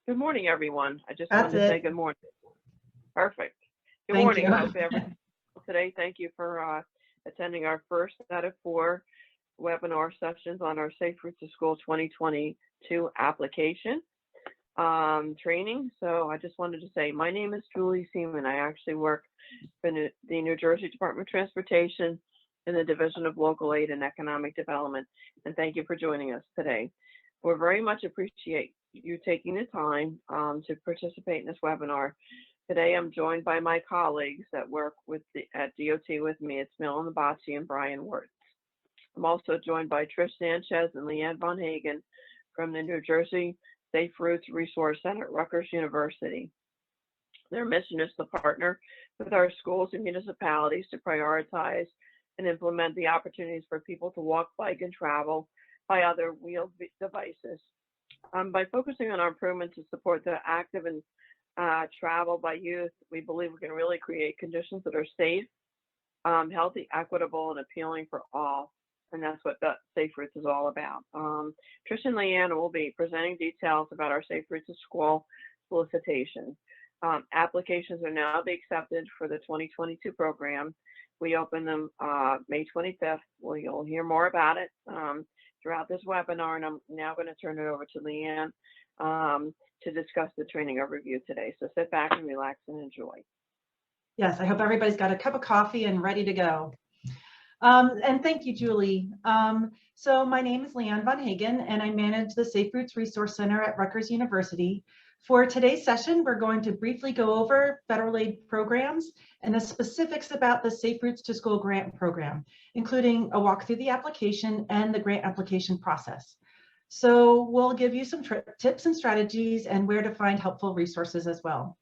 Good morning, everyone. I just That's wanted to say it. good morning. Perfect. Good Thank morning. you. I hope everyone today. Thank you for attending our first out of 4 webinar sessions on our Safe Routes to School 2022 application training. So I just wanted to say my name is Julie Seaman. I actually work for the New Jersey Department of Transportation in the Division of Local Aid and Economic Development. And thank you for joining us today. We very much appreciate you taking the time to participate in this webinar. Today, I'm joined by my colleagues that work at DOT with me. It's Millen Nabazzi and Brian Wirtz. I'm also joined by Trish Sanchez and Leanne Von Hagen from the New Jersey Safe Routes Resource Center at Rutgers University. Their mission is to partner with our schools and municipalities to prioritize and implement the opportunities for people to walk, bike, and travel by other wheeled devices. By focusing on our improvements to support the active and travel by youth, we believe we can really create conditions that are safe, healthy, equitable, and appealing for all. And that's what the Safe Routes is all about. Trish and Leanne will be presenting details about our Safe Routes to School solicitation. Applications are now being accepted for the 2022 program. We open them May 25th. Well, you'll hear more about it throughout this webinar, and I'm now going to turn it over to Leanne to discuss the training overview today. So sit back and relax and enjoy. Yes, I hope everybody's got a cup of coffee and ready to go. And thank you, Julie. So my name is Leanne Von Hagen, and I manage the Safe Routes Resource Center at Rutgers University. For today's session, we're going to briefly go over federal aid programs and the specifics about the Safe Routes to School grant program, including a walk through the application and the grant application process. So we'll give you some tips and strategies and where to find helpful resources as well.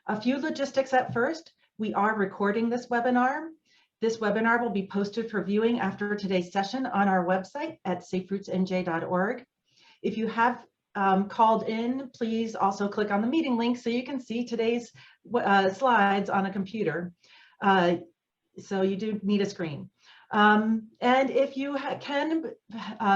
A few logistics at first. We are recording this webinar. This webinar will be posted for viewing after today's session on our website at saferoutesnj.org. If you have called in, please also click on the meeting link so you can see today's slides on a computer. So you do need a screen. And if you can,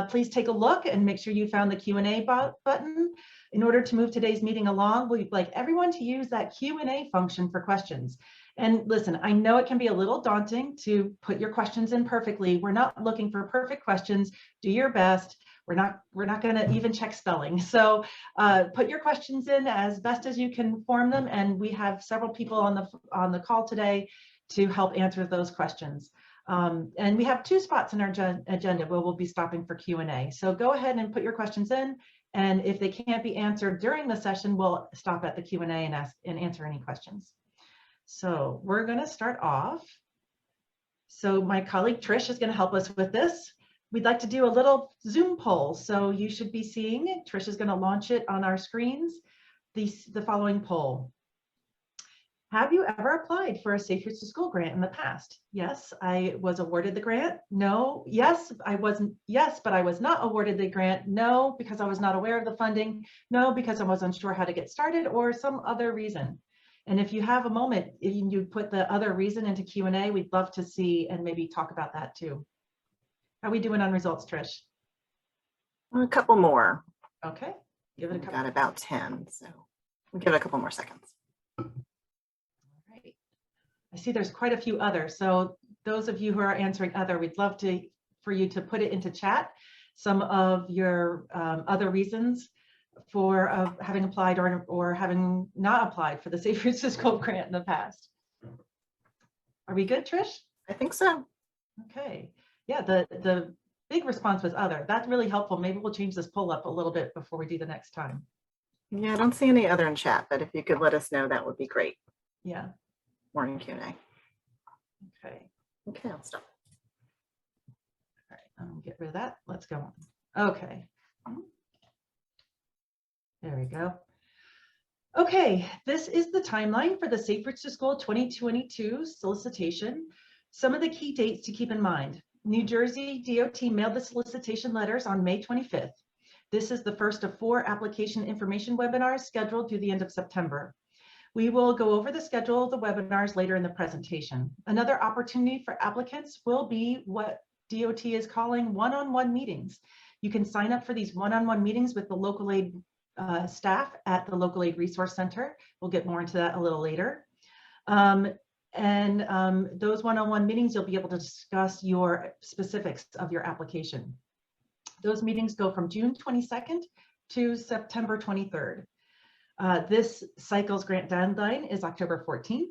please take a look and make sure you found the Q&A button. In order to move today's meeting along, we'd like everyone to use that Q&A function for questions. And listen, I know it can be a little daunting to put your questions in perfectly. We're not looking for perfect questions. Do your best. We're not going to even check spelling. So put your questions in as best as you can form them, and we have several people on the call today to help answer those questions. And we have 2 spots in our agenda where we'll be stopping for Q&A. So go ahead and put your questions in, and if they can't be answered during the session, we'll stop at the Q&A and answer any questions. So we're going to start off. So my colleague Trish is going to help us with this. We'd like to do a little Zoom poll. So you should be seeing it. Trish is going to launch it on our screens. The following poll. Have you ever applied for a Safe Routes to School grant in the past? Yes, I was awarded the grant. No. Yes, I wasn't. Yes, but I was not awarded the grant. No, because I was not aware of the funding. No, because I wasn't sure how to get started, or some other reason. And if you have a moment, if you put the other reason into Q&A, we'd love to see and maybe talk about that too. How are we doing on results, Trish? A couple more. Okay, give it a couple. Got about 10, so we'll give it a couple more seconds. All right. I see there's quite a few others. So those of you who are answering other, we'd love for you to put it into chat, some of your other reasons for having applied or having not applied for the Safe Routes to School grant in the past. Are we good, Trish? I think so. Okay. Yeah, the big response was other. That's really helpful. Maybe we'll change this poll up a little bit before we do the next time. Yeah, I don't see any other in chat, but if you could let us know, that would be great. Yeah. More in Q&A. Okay. Okay, I'll stop. All right, get rid of that. Let's go on. Okay. There we go. Okay, this is the timeline for the Safe Routes to School 2022 solicitation. Some of the key dates to keep in mind. New Jersey DOT mailed the solicitation letters on May 25th. This is the first of 4 application information webinars scheduled through the end of September. We will go over the schedule of the webinars later in the presentation. Another opportunity for applicants will be what DOT is calling one-on-one meetings. You can sign up for these one-on-one meetings with the local aid staff at the Local Aid Resource Center. We'll get more into that a little later. Those one-on-one meetings, you'll be able to discuss your specifics of your application. Those meetings go from June 22nd to September 23rd. This cycle's grant deadline is October 14th,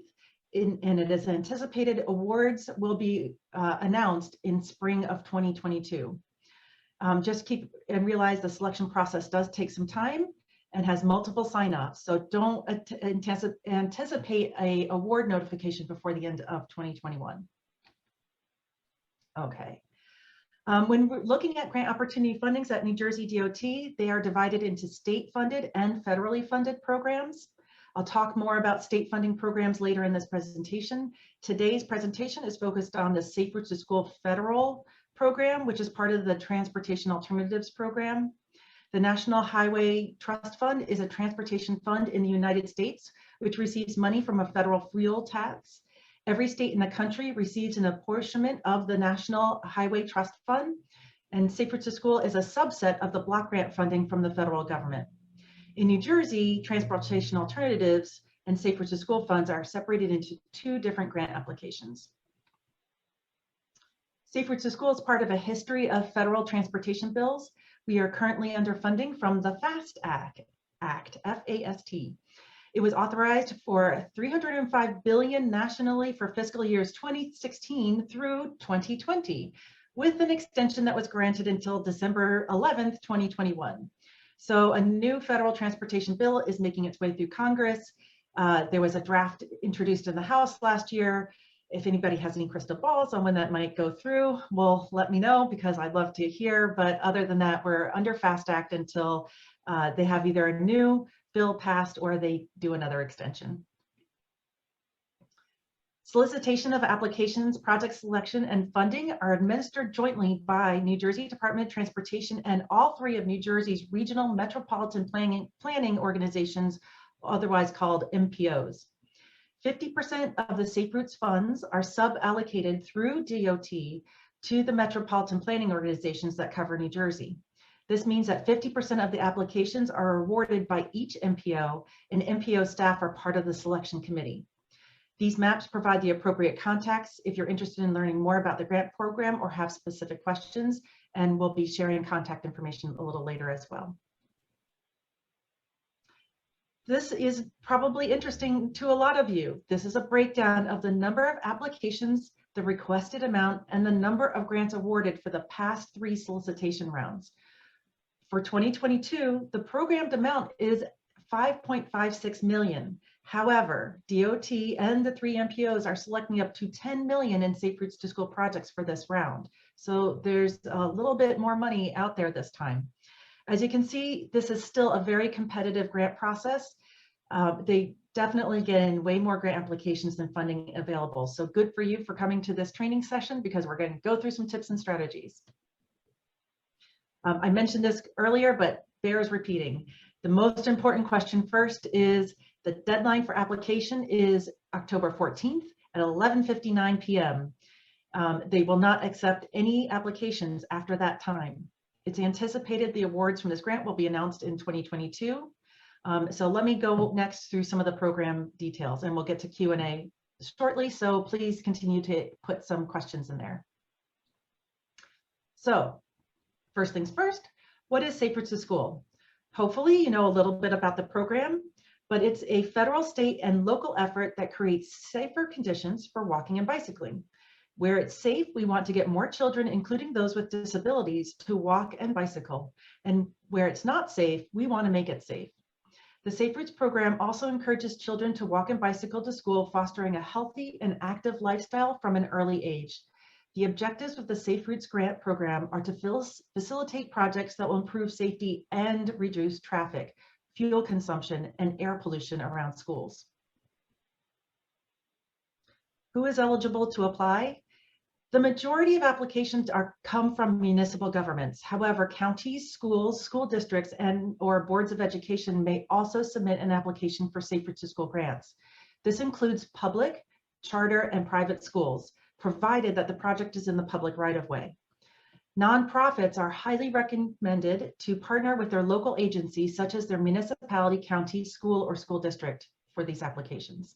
and it is anticipated awards will be announced in spring of 2022. Just keep and realize the selection process does take some time and has multiple sign-offs, so don't anticipate an award notification before the end of 2021. Okay. When we're looking at grant opportunity fundings at New Jersey DOT, they are divided into state-funded and federally funded programs. I'll talk more about state funding programs later in this presentation. Today's presentation is focused on the Safe Routes to School federal program, which is part of the Transportation Alternatives Program. The National Highway Trust Fund is a transportation fund in the United States, which receives money from a federal fuel tax. Every state in the country receives an apportionment of the National Highway Trust Fund, and Safe Routes to School is a subset of the block grant funding from the federal government. In New Jersey, Transportation Alternatives and Safe Routes to School funds are separated into two different grant applications. Safe Routes to School is part of a history of federal transportation bills. We are currently under funding from the FAST Act, F-A-S-T. It was authorized for $305 billion nationally for fiscal years 2016 through 2020, with an extension that was granted until December 11th, 2021. So a new federal transportation bill is making its way through Congress. There was a draft introduced in the House last year. If anybody has any crystal balls on when that might go through, well, let me know because I'd love to hear. But other than that, we're under FAST Act until they have either a new bill passed or they do another extension. Solicitation of applications, project selection, and funding are administered jointly by New Jersey Department of Transportation and all three of New Jersey's regional metropolitan planning organizations, otherwise called MPOs. 50% of the Safe Routes funds are sub-allocated through DOT to the metropolitan planning organizations that cover New Jersey. This means that 50% of the applications are awarded by each MPO, and MPO staff are part of the selection committee. These maps provide the appropriate contacts if you're interested in learning more about the grant program or have specific questions, and we'll be sharing contact information a little later as well. This is probably interesting to a lot of you. This is a breakdown of the number of applications, the requested amount, and the number of grants awarded for the past 3 solicitation rounds. For 2022, the programmed amount is $5.56 million. However, DOT and the 3 MPOs are selecting up to $10 million in Safe Routes to School projects for this round. So there's a little bit more money out there this time. As you can see, this is still a very competitive grant process. They definitely get in way more grant applications than funding available. So good for you for coming to this training session because we're going to go through some tips and strategies. I mentioned this earlier, but bears repeating. The most important question first is the deadline for application is October 14th at 11:59 p.m. They will not accept any applications after that time. It's anticipated the awards from this grant will be announced in 2022. So let me go next through some of the program details and we'll get to Q&A shortly. So please continue to put some questions in there. So first things first, what is Safe Routes to School? Hopefully you know a little bit about the program, but it's a federal, state, and local effort that creates safer conditions for walking and bicycling. Where it's safe, we want to get more children, including those with disabilities, to walk and bicycle. And where it's not safe, we want to make it safe. The Safe Routes program also encourages children to walk and bicycle to school, fostering a healthy and active lifestyle from an early age. The objectives of the Safe Routes grant program are to facilitate projects that will improve safety and reduce traffic, fuel consumption, and air pollution around schools. Who is eligible to apply? The majority of applications come from municipal governments. However, counties, schools, school districts, or boards of education may also submit an application for Safe Routes to School grants. This includes public, charter, and private schools, provided that the project is in the public right-of-way. Nonprofits are highly recommended to partner with their local agencies, such as their municipality, county, school, or school district for these applications.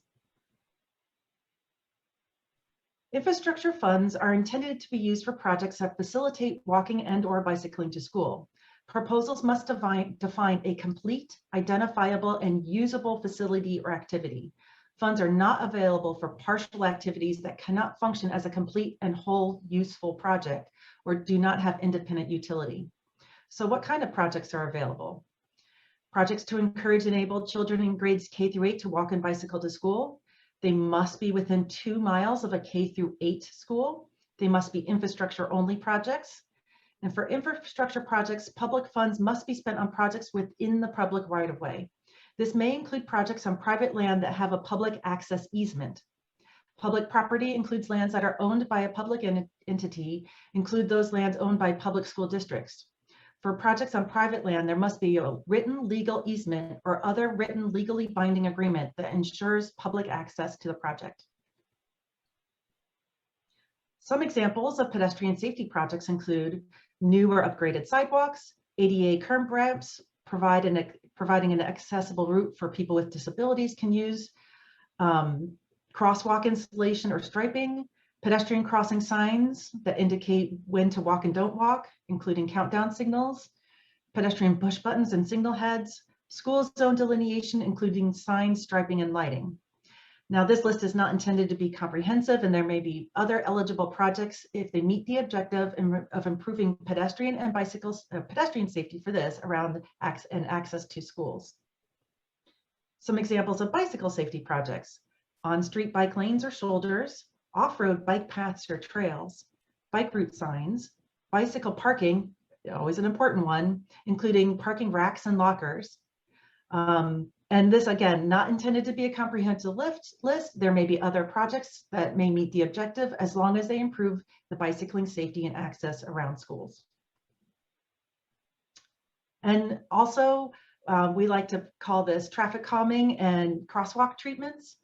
Infrastructure funds are intended to be used for projects that facilitate walking and/or bicycling to school. Proposals must define a complete, identifiable, and usable facility or activity. Funds are not available for partial activities that cannot function as a complete and whole useful project or do not have independent utility. So what kind of projects are available? Projects to encourage and enable children in grades K through 8 to walk and bicycle to school. They must be within 2 miles of a K through 8 school. They must be infrastructure only projects. And for infrastructure projects, public funds must be spent on projects within the public right of way. This may include projects on private land that have a public access easement. Public property includes lands that are owned by a public entity, include those lands owned by public school districts. For projects on private land, there must be a written legal easement or other written legally binding agreement that ensures public access to the project. Some examples of pedestrian safety projects include new or upgraded sidewalks, ADA curb ramps, providing an accessible route for people with disabilities can use, crosswalk installation or striping, pedestrian crossing signs that indicate when to walk and don't walk, including countdown signals, pedestrian push buttons and signal heads, school zone delineation, including signs, striping, and lighting. Now, this list is not intended to be comprehensive, and there may be other eligible projects if they meet the objective of improving pedestrian and pedestrian safety for this around access to schools. Some examples of bicycle safety projects: on-street bike lanes or shoulders, off-road bike paths or trails, bike route signs, bicycle parking, always an important one, including parking racks and lockers. And this, again, not intended to be a comprehensive list. There may be other projects that may meet the objective as long as they improve the bicycling safety and access around schools. And also, we like to call this traffic calming and crosswalk treatments.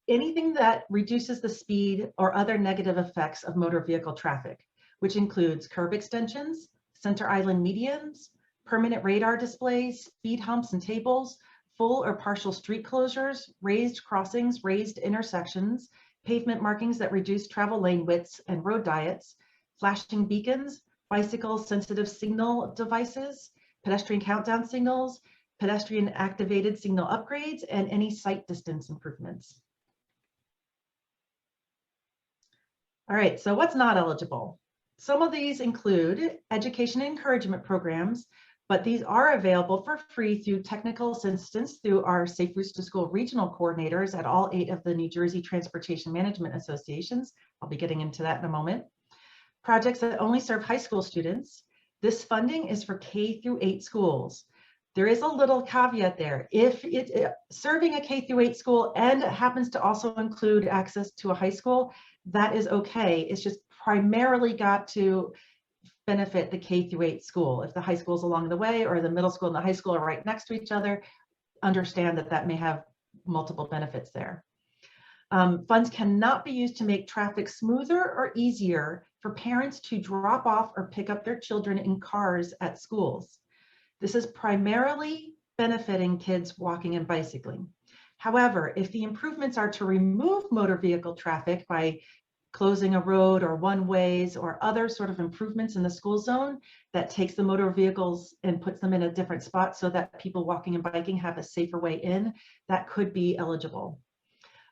Anything that reduces the speed or other negative effects of motor vehicle traffic, which includes curb extensions, center island medians, permanent radar displays, speed humps and tables, full or partial street closures, raised crossings, raised intersections, pavement markings that reduce travel lane widths and road diets, flashing beacons, bicycle sensitive signal devices, pedestrian countdown signals, pedestrian activated signal upgrades, and any sight distance improvements. All right, so what's not eligible? Some of these include education and encouragement programs, but these are available for free through technical assistance through our Safe Routes to School regional coordinators at all 8 of the New Jersey Transportation Management Associations. I'll be getting into that in a moment. Projects that only serve high school students. This funding is for K through 8 schools. There is a little caveat there. If serving a K through 8 school and it happens to also include access to a high school, that is okay. It's just primarily got to benefit the K through 8 school. If the high school is along the way or the middle school and the high school are right next to each other, understand that that may have multiple benefits there. Funds cannot be used to make traffic smoother or easier for parents to drop off or pick up their children in cars at schools. This is primarily benefiting kids walking and bicycling. However, if the improvements are to remove motor vehicle traffic by closing a road or one-ways or other sort of improvements in the school zone that takes the motor vehicles and puts them in a different spot so that people walking and biking have a safer way in, that could be eligible.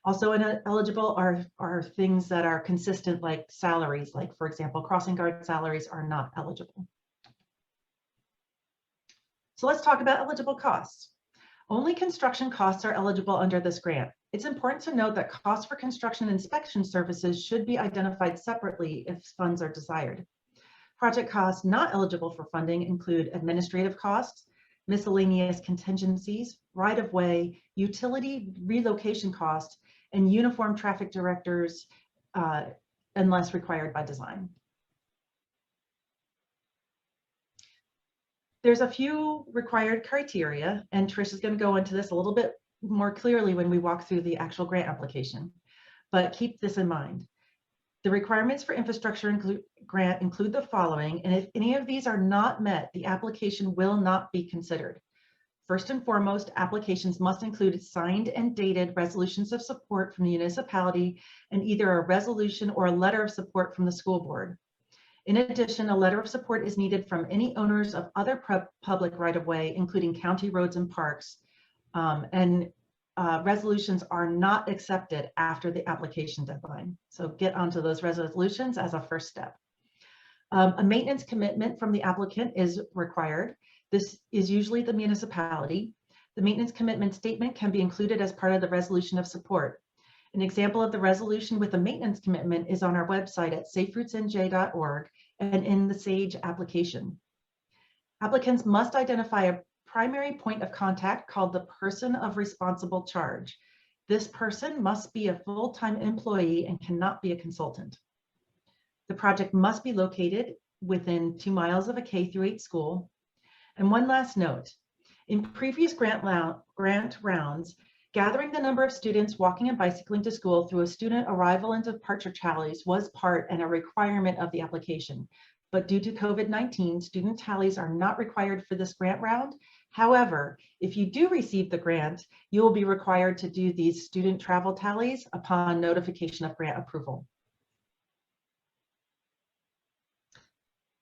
Also eligible are things that are consistent, like salaries, like for example, crossing guard salaries are not eligible. So let's talk about eligible costs. Only construction costs are eligible under this grant. It's important to note that costs for construction inspection services should be identified separately if funds are desired. Project costs not eligible for funding include administrative costs, miscellaneous contingencies, right-of-way, utility relocation costs, and uniform traffic directors unless required by design. There's a few required criteria, and Trish is going to go into this a little bit more clearly when we walk through the actual grant application, but keep this in mind. The requirements for infrastructure grant include the following, and if any of these are not met, the application will not be considered. First and foremost, applications must include signed and dated resolutions of support from the municipality and either a resolution or a letter of support from the school board. In addition, a letter of support is needed from any owners of other public right-of-way, including county roads and parks, resolutions are not accepted after the application deadline. So get onto those resolutions as a first step. A maintenance commitment from the applicant is required. This is usually the municipality. The maintenance commitment statement can be included as part of the resolution of support. An example of the resolution with a maintenance commitment is on our website at saferoutesnj.org and in the SAGE application. Applicants must identify a primary point of contact called the person of responsible charge. This person must be a full-time employee and cannot be a consultant. The project must be located within 2 miles of a K-8 school. And one last note, in previous grant rounds, gathering the number of students walking and bicycling to school through a student arrival and departure tallies was part and a requirement of the application. But due to COVID-19, student tallies are not required for this grant round. However, if you do receive the grant, you will be required to do these student travel tallies upon notification of grant approval.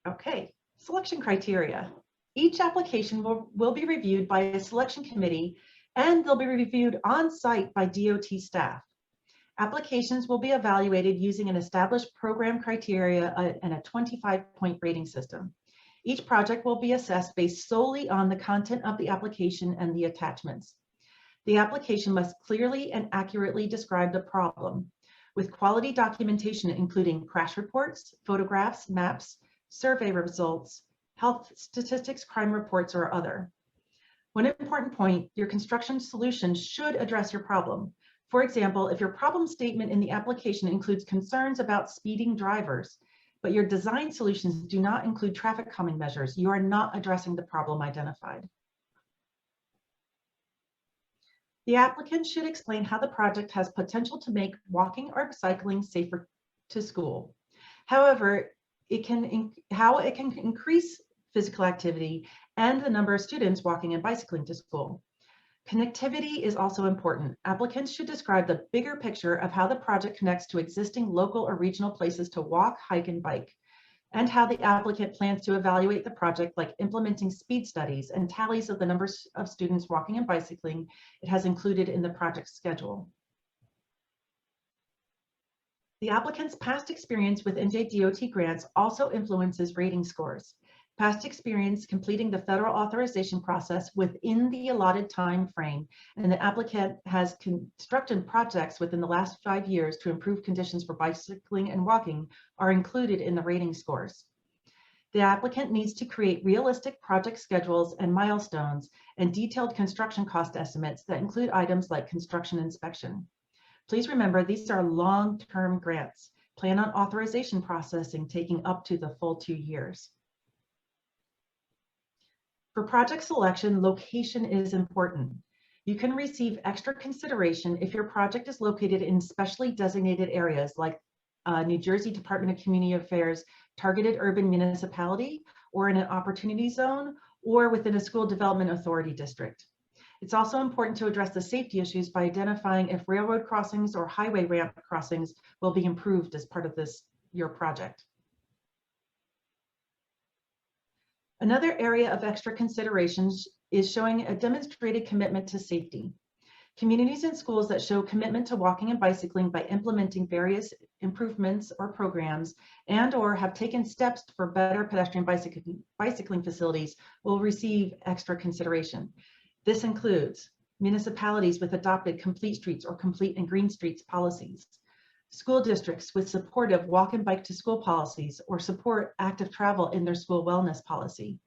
Okay, selection criteria. Each application will be reviewed by a selection committee and they'll be reviewed on site by DOT staff. Applications will be evaluated using an established program criteria and a 25-point rating system. Each project will be assessed based solely on the content of the application and the attachments. The application must clearly and accurately describe the problem, with quality documentation including crash reports, photographs, maps, survey results, health statistics, crime reports, or other. One important point, your construction solution should address your problem. For example, if your problem statement in the application includes concerns about speeding drivers, but your design solutions do not include traffic calming measures, you are not addressing the problem identified. The applicant should explain how the project has potential to make walking or cycling safer to school. However, how it can increase physical activity and the number of students walking and bicycling to school. Connectivity is also important. Applicants should describe the bigger picture of how the project connects to existing local or regional places to walk, hike, and bike, and how the applicant plans to evaluate the project, like implementing speed studies and tallies of the numbers of students walking and bicycling it has included in the project schedule. The applicant's past experience with NJDOT grants also influences rating scores. Past experience completing the federal authorization process within the allotted time frame, and the applicant has constructed projects within the last 5 years to improve conditions for bicycling and walking are included in the rating scores. The applicant needs to create realistic project schedules and milestones and detailed construction cost estimates that include items like construction inspection. Please remember, these are long-term grants. Plan on authorization processing taking up to the full 2 years. For project selection, location is important. You can receive extra consideration if your project is located in specially designated areas like New Jersey Department of Community Affairs targeted urban municipality, or in an opportunity zone, or within a school development authority district. It's also important to address the safety issues by identifying if railroad crossings or highway ramp crossings will be improved as part of your project. Another area of extra considerations is showing a demonstrated commitment to safety. Communities and schools that show commitment to walking and bicycling by implementing various improvements or programs and/or have taken steps for better pedestrian bicycling facilities will receive extra consideration. This includes municipalities with adopted complete streets or complete and green streets policies, school districts with supportive walk and bike to school policies or support active travel in their school wellness policy.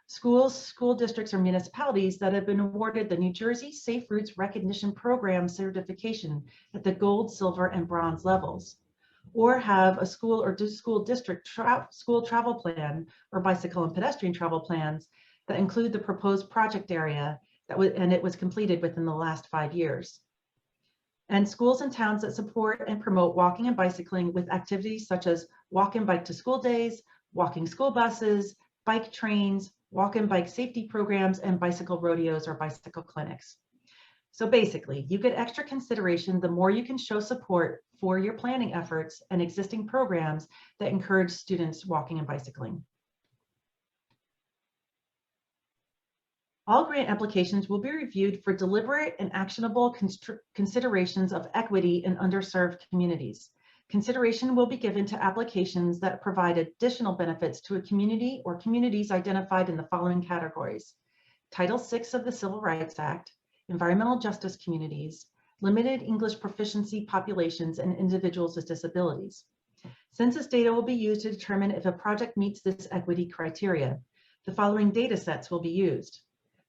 Schools, school districts, or municipalities that have been awarded the New Jersey Safe Routes Recognition Program certification at the gold, silver, and bronze levels, or have a school or school district school travel plan or bicycle and pedestrian travel plans that include the proposed project area and it was completed within the last 5 years. and schools and towns that support and promote walking and bicycling with activities such as walk and bike to school days, walking school buses, bike trains, walk and bike safety programs, and bicycle rodeos or bicycle clinics. So basically, you get extra consideration the more you can show support for your planning efforts and existing programs that encourage students walking and bicycling. All grant applications will be reviewed for deliberate and actionable considerations of equity in underserved communities. Consideration will be given to applications that provide additional benefits to a community or communities identified in the following categories: Title VI of the Civil Rights Act, environmental justice communities, limited English proficiency populations, and individuals with disabilities. Census data will be used to determine if a project meets this equity criteria. The following data sets will be used: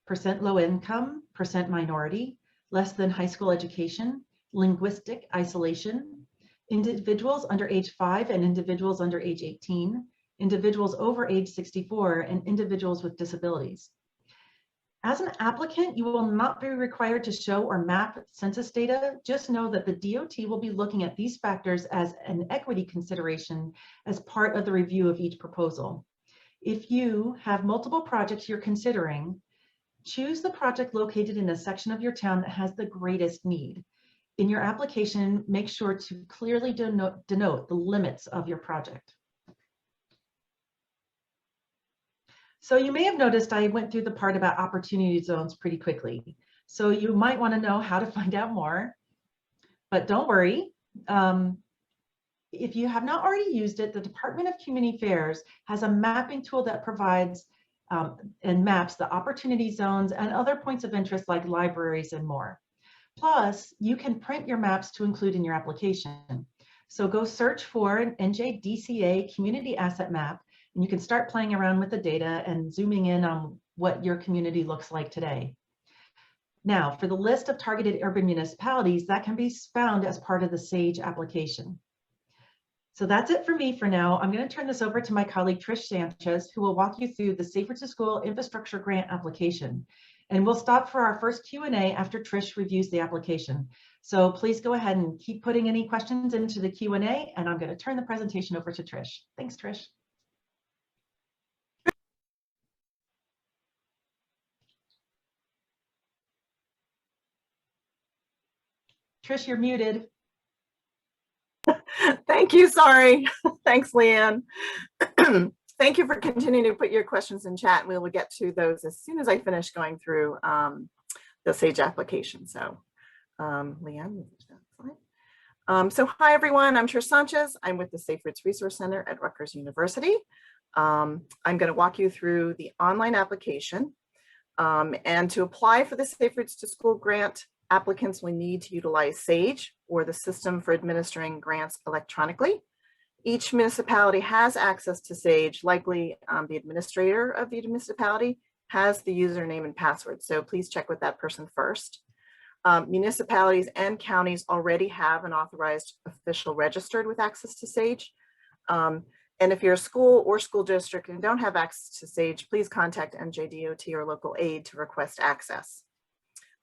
percent low income, percent minority, less than high school education, linguistic isolation, individuals under age 5 and individuals under age 18, individuals over age 64, and individuals with disabilities. As an applicant, you will not be required to show or map census data. Just know that the DOT will be looking at these factors as an equity consideration as part of the review of each proposal. If you have multiple projects you're considering, choose the project located in a section of your town that has the greatest need. In your application, make sure to clearly denote the limits of your project. So you may have noticed I went through the part about opportunity zones pretty quickly. So you might want to know how to find out more, but don't worry. If you have not already used it, the Department of Community Affairs has a mapping tool that provides and maps the opportunity zones and other points of interest like libraries and more. Plus, you can print your maps to include in your application. So go search for an NJDCA community asset map, and you can start playing around with the data and zooming in on what your community looks like today. Now, for the list of targeted urban municipalities, that can be found as part of the SAGE application. So that's it for me for now. I'm going to turn this over to my colleague, Trish Sanchez, who will walk you through the Safer to School Infrastructure Grant application. And we'll stop for our first Q&A after Trish reviews the application. So please go ahead and keep putting any questions into the Q&A, and I'm going to turn the presentation over to Trish. Thanks, Trish. Trish, you're muted. Thank you, sorry. Thanks, Leanne. Thank you for continuing to put your questions in chat, and we will get to those as soon as I finish going through the SAGE application. So Leanne, so hi everyone, I'm Trish Sanchez. I'm with the Safe Routes Resource Center at Rutgers University. I'm going to walk you through the online application, and to apply for the Safe Routes to School grant, applicants will need to utilize SAGE, or the System for Administering Grants Electronically. Each municipality has access to SAGE. Likely the administrator of the municipality has the username and password, so please check with that person first. Municipalities and counties already have an authorized official registered with access to SAGE. And if you're a school or school district and don't have access to SAGE, please contact NJDOT or Local Aid to request access.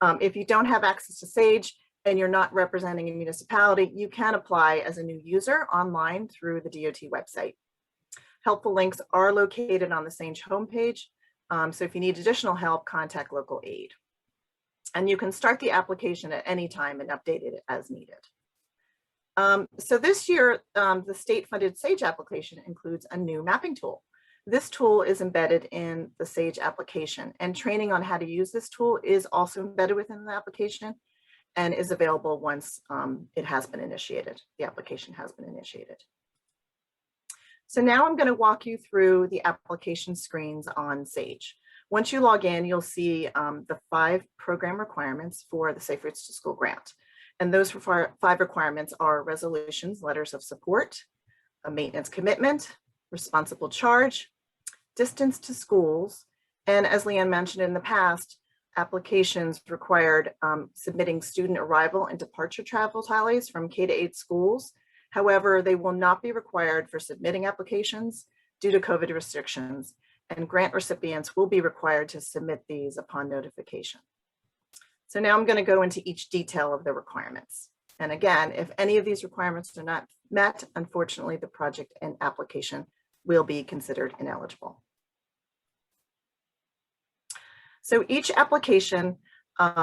If you don't have access to SAGE and you're not representing a municipality, you can apply as a new user online through the DOT website. Helpful links are located on the SAGE homepage. So if you need additional help, contact Local Aid. And you can start the application at any time and update it as needed. So this year, the state-funded SAGE application includes a new mapping tool. This tool is embedded in the SAGE application, and training on how to use this tool is also embedded within the application and is available once it has been initiated. The application has been initiated. So now I'm going to walk you through the application screens on SAGE. Once you log in, you'll see the 5 program requirements for the Safe Routes to School grant. And those 5 requirements are resolutions, letters of support, a maintenance commitment, responsible charge, distance to schools, and as Leanne mentioned in the past, applications required submitting student arrival and departure travel tallies from K-8 schools. However, they will not be required for submitting applications due to COVID restrictions, and grant recipients will be required to submit these upon notification. So now I'm going to go into each detail of the requirements. And again, if any of these requirements are not met, unfortunately, the project and application will be considered ineligible. So each application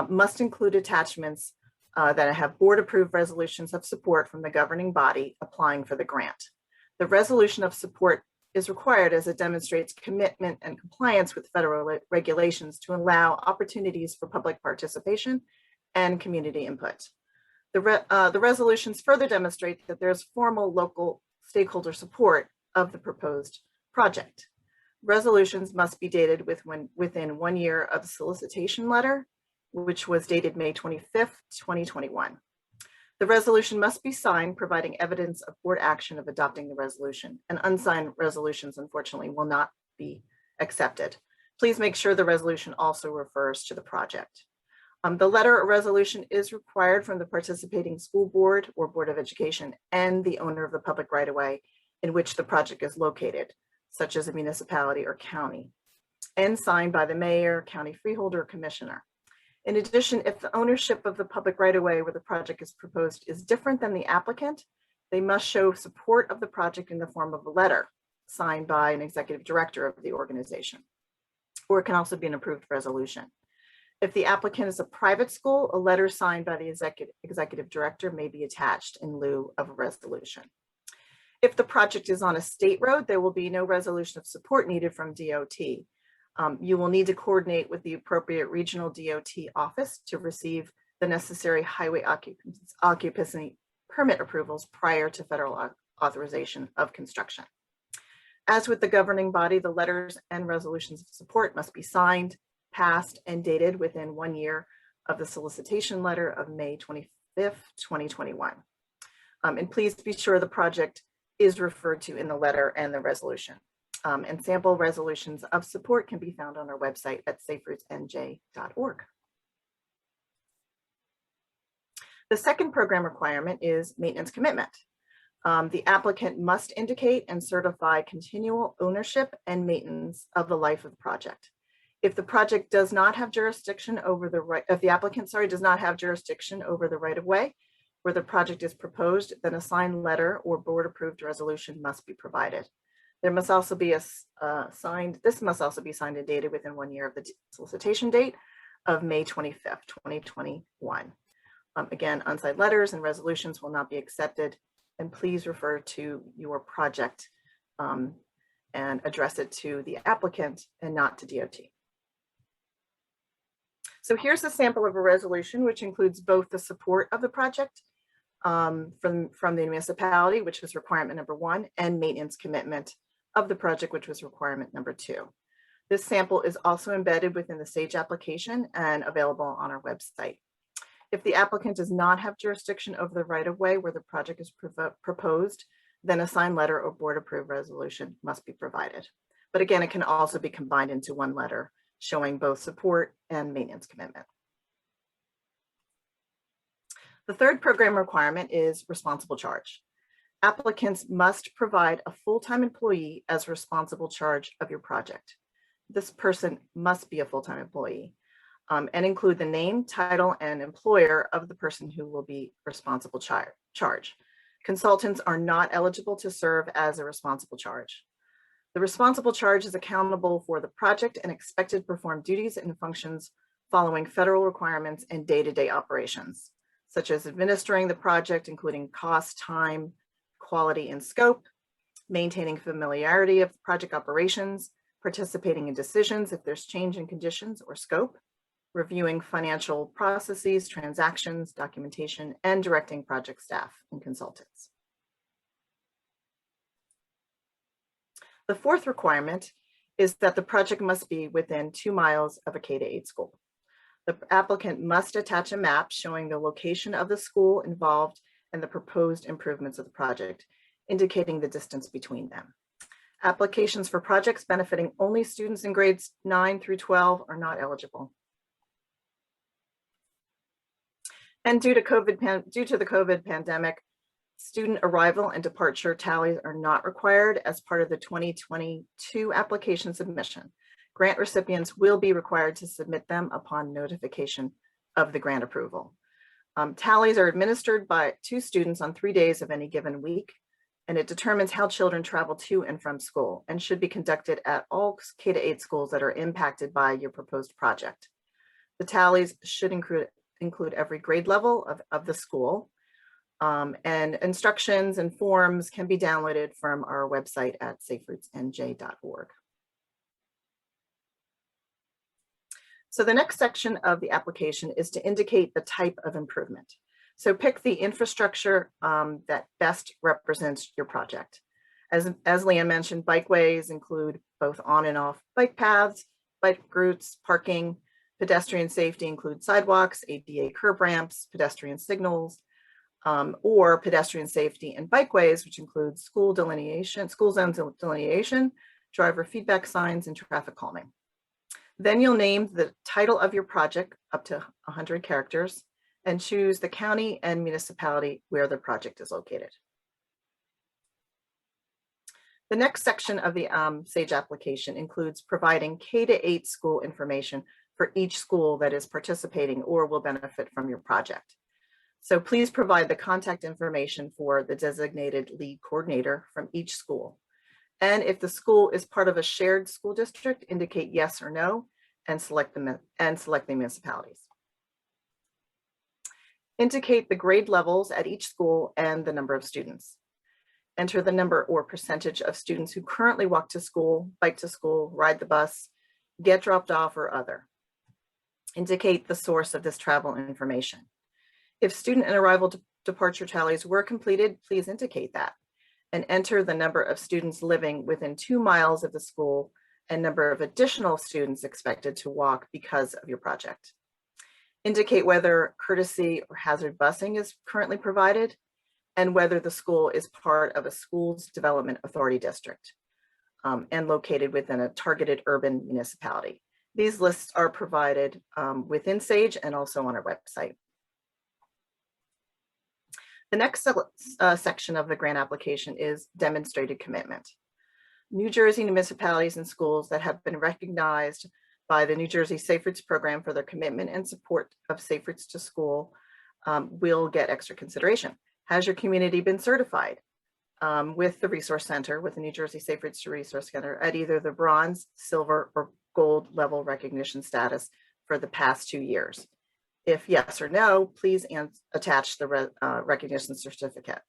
must include attachments that have board-approved resolutions of support from the governing body applying for the grant. The resolution of support is required as it demonstrates commitment and compliance with federal regulations to allow opportunities for public participation and community input. The resolutions further demonstrate that there's formal local stakeholder support of the proposed project. Resolutions must be dated within 1 year of the solicitation letter, which was dated May 25th, 2021. The resolution must be signed, providing evidence of board action of adopting the resolution, and unsigned resolutions, unfortunately, will not be accepted. Please make sure the resolution also refers to the project. The letter or resolution is required from the participating school board or board of education and the owner of the public right-of-way in which the project is located, such as a municipality or county, and signed by the mayor, county freeholder, or commissioner. In addition, if the ownership of the public right-of-way where the project is proposed is different than the applicant, they must show support of the project in the form of a letter signed by an executive director of the organization, or it can also be an approved resolution. If the applicant is a private school, a letter signed by the executive director may be attached in lieu of a resolution. If the project is on a state road, there will be no resolution of support needed from DOT. You will need to coordinate with the appropriate regional DOT office to receive the necessary highway occupancy permit approvals prior to federal authorization of construction. As with the governing body, the letters and resolutions of support must be signed, passed, and dated within 1 year of the solicitation letter of May 25th, 2021. And please be sure the project is referred to in the letter and the resolution. And sample resolutions of support can be found on our website at saferootsnj.org. The second program requirement is maintenance commitment. The applicant must indicate and certify continual ownership and maintenance of the life of the project. If the project does not have jurisdiction over the right, if the applicant, does not have jurisdiction over the right of way where the project is proposed, then a signed letter or board approved resolution must be provided. There must also be this must also be signed and dated within 1 year of the solicitation date of May 25th, 2021. Again, unsigned letters and resolutions will not be accepted, and please refer to your project and address it to the applicant and not to DOT. So here's a sample of a resolution, which includes both the support of the project from the municipality, which was requirement number 1, and maintenance commitment of the project, which was requirement number 2. This sample is also embedded within the SAGE application and available on our website. If the applicant does not have jurisdiction over the right-of-way where the project is proposed, then a signed letter or board-approved resolution must be provided. But again, it can also be combined into one letter showing both support and maintenance commitment. The third program requirement is responsible charge. Applicants must provide a full-time employee as responsible charge of your project. This person must be a full-time employee and include the name, title, and employer of the person who will be responsible charge. Consultants are not eligible to serve as a responsible charge. The responsible charge is accountable for the project and expected to perform duties and functions following federal requirements and day-to-day operations, such as administering the project, including cost, time, quality, and scope, maintaining familiarity of project operations, participating in decisions if there's change in conditions or scope, reviewing financial processes, transactions, documentation, and directing project staff and consultants. The fourth requirement is that the project must be within 2 miles of a K-8 school. The applicant must attach a map showing the location of the school involved and the proposed improvements of the project, indicating the distance between them. Applications for projects benefiting only students in grades 9 through 12 are not eligible. And due to the COVID pandemic, student arrival and departure tallies are not required as part of the 2022 application submission. Grant recipients will be required to submit them upon notification of the grant approval. Tallies are administered by 2 students on 3 days of any given week, and it determines how children travel to and from school and should be conducted at all K-8 schools that are impacted by your proposed project. The tallies should include every grade level of the school, and instructions and forms can be downloaded from our website at saferoutesnj.org. So the next section of the application is to indicate the type of improvement. So pick the infrastructure that best represents your project. As Leanne mentioned, bikeways include both on and off bike paths, bike routes, parking. Pedestrian safety includes sidewalks, ADA curb ramps, pedestrian signals, or pedestrian safety and bikeways, which includes school zone delineation, driver feedback signs, and traffic calming. Then you'll name the title of your project up to 100 characters and choose the county and municipality where the project is located. The next section of the SAGE application includes providing K-8 school information for each school that is participating or will benefit from your project. So please provide the contact information for the designated lead coordinator from each school. And if the school is part of a shared school district, indicate yes or no and select the municipalities. Indicate the grade levels at each school and the number of students. Enter the number or percentage of students who currently walk to school, bike to school, ride the bus, get dropped off, or other. Indicate the source of this travel information. If student and arrival departure tallies were completed, please indicate that. And enter the number of students living within 2 miles of the school and number of additional students expected to walk because of your project. Indicate whether courtesy or hazard busing is currently provided and whether the school is part of a schools development authority district and located within a targeted urban municipality. These lists are provided within SAGE and also on our website. The next section of the grant application is demonstrated commitment. New Jersey municipalities and schools that have been recognized by the New Jersey Safe Routes program for their commitment and support of Safe Routes to School will get extra consideration. Has your community been certified with the Resource Center, with the New Jersey Safe Routes to Resource Center at either the bronze, silver, or gold level recognition status for the past 2 years? If yes or no, please attach the recognition certificate.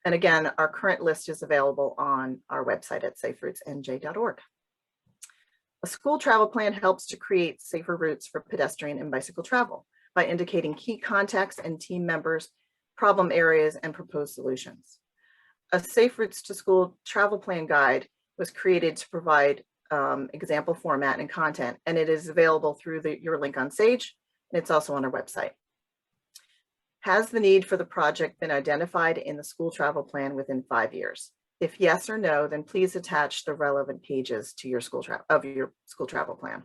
And again, our current list is available on our website at saferoutesnj.org. A school travel plan helps to create safer routes for pedestrian and bicycle travel by indicating key contacts and team members, problem areas, and proposed solutions. A Safe Routes to School travel plan guide was created to provide example format and content, and it is available through your link on SAGE, and it's also on our website. Has the need for the project been identified in the school travel plan within 5 years? If yes or no, then please attach the relevant pages to your school travel plan.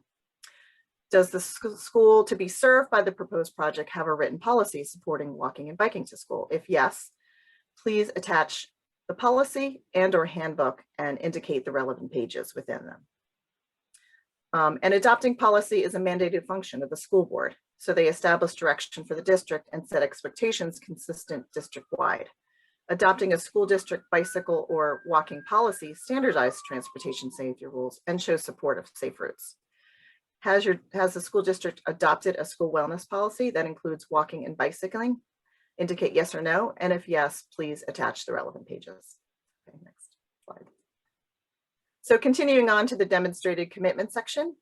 Does the school to be served by the proposed project have a written policy supporting walking and biking to school? If yes, please attach the policy and/or handbook and indicate the relevant pages within them. And adopting policy is a mandated function of the school board. So they establish direction for the district and set expectations consistent district-wide. Adopting a school district bicycle or walking policy standardizes transportation safety rules and shows support of safe routes. Has the school district adopted a school wellness policy that includes walking and bicycling? Indicate yes or no, and if yes, please attach the relevant pages. Okay, next slide. So continuing on to the demonstrated commitment section,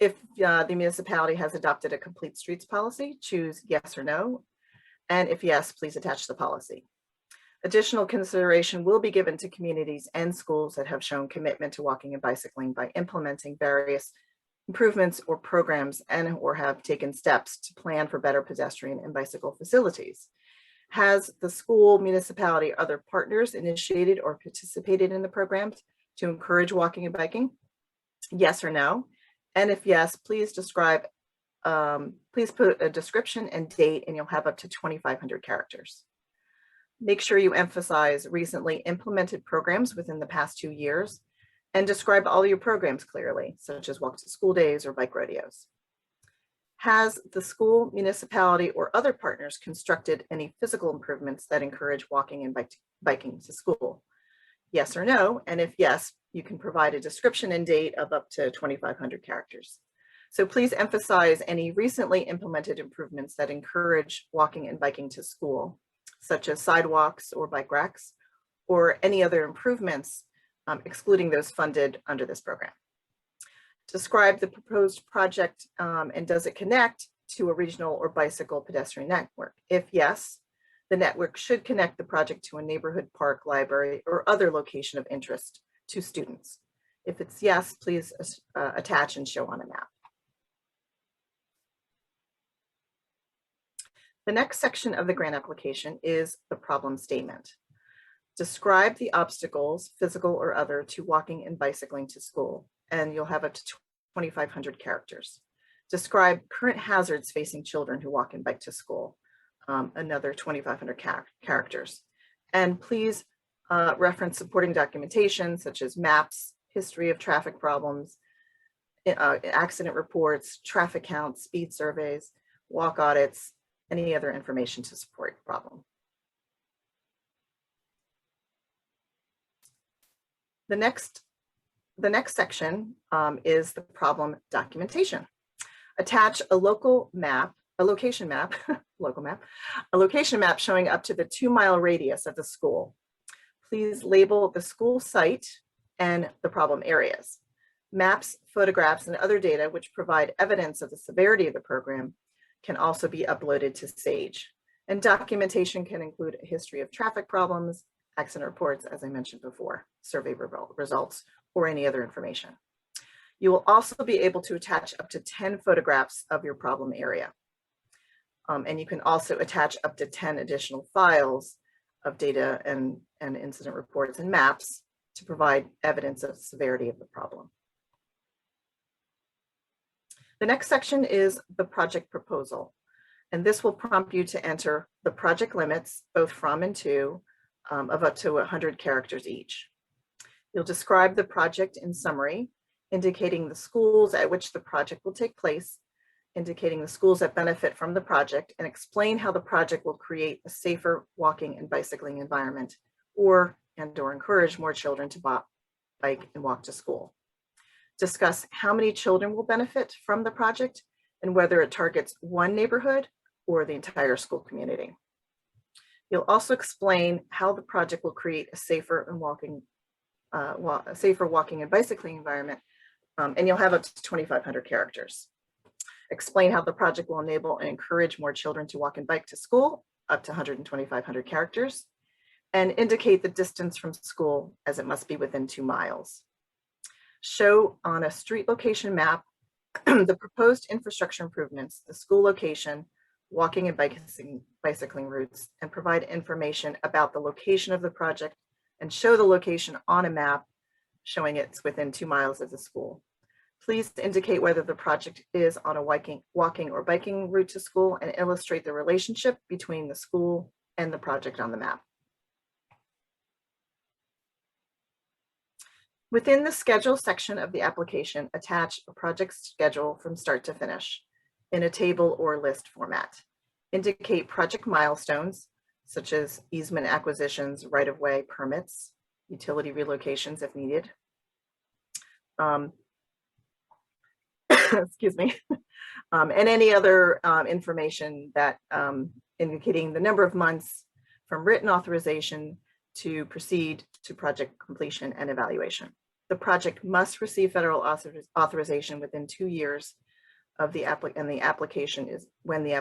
if the municipality has adopted a complete streets policy, choose yes or no, and if yes, please attach the policy. Additional consideration will be given to communities and schools that have shown commitment to walking and bicycling by implementing various improvements or programs and/or have taken steps to plan for better pedestrian and bicycle facilities. Has the school, municipality, or other partners initiated or participated in the programs to encourage walking and biking? Yes or no? And if yes, please please put a description and date, and you'll have up to 2,500 characters. Make sure you emphasize recently implemented programs within the past 2 years and describe all your programs clearly, such as walk to school days or bike rodeos. Has the school, municipality, or other partners constructed any physical improvements that encourage walking and biking to school? Yes or no? And if yes, you can provide a description and date of up to 2,500 characters. So please emphasize any recently implemented improvements that encourage walking and biking to school, such as sidewalks or bike racks, or any other improvements, excluding those funded under this program. Describe the proposed project and does it connect to a regional or bicycle pedestrian network? If yes, the network should connect the project to a neighborhood park, library, or other location of interest to students. If it's yes, please attach and show on a map. The next section of the grant application is the problem statement. Describe the obstacles, physical or other, to walking and bicycling to school, and you'll have up to 2,500 characters. Describe current hazards facing children who walk and bike to school, another 2,500 characters. And please reference supporting documentation such as maps, history of traffic problems, accident reports, traffic counts, speed surveys, walk audits, any other information to support the problem. The next section is the problem documentation. Attach a location map showing up to the 2-mile radius of the school. Please label the school site and the problem areas. Maps, photographs, and other data which provide evidence of the severity of the program can also be uploaded to SAGE. And documentation can include a history of traffic problems, accident reports, as I mentioned before, survey results, or any other information. You will also be able to attach up to 10 photographs of your problem area. And you can also attach up to 10 additional files of data and incident reports and maps to provide evidence of severity of the problem. The next section is the project proposal. And this will prompt you to enter the project limits, both from and to, of up to 100 characters each. You'll describe the project in summary, indicating the schools at which the project will take place, indicating the schools that benefit from the project, and explain how the project will create a safer walking and bicycling environment, or encourage more children to bike and walk to school. Discuss how many children will benefit from the project and whether it targets one neighborhood or the entire school community. You'll also explain how the project will create a safer walking and bicycling environment, and you'll have up to 2,500 characters. Explain how the project will enable and encourage more children to walk and bike to school, up to 2,500 characters, and indicate the distance from school as it must be within 2 miles. Show on a street location map the proposed infrastructure improvements, the school location, walking and bicycling routes, and provide information about the location of the project and show the location on a map showing it's within 2 miles of the school. Please indicate whether the project is on a walking or biking route to school and illustrate the relationship between the school and the project on the map. Within the schedule section of the application, attach a project schedule from start to finish in a table or list format. Indicate project milestones, such as easement acquisitions, right-of-way permits, utility relocations if needed. Excuse me. And any other information that indicating the number of months from written authorization to proceed to project completion and evaluation. The project must receive federal authorization within 2 years of the application is when the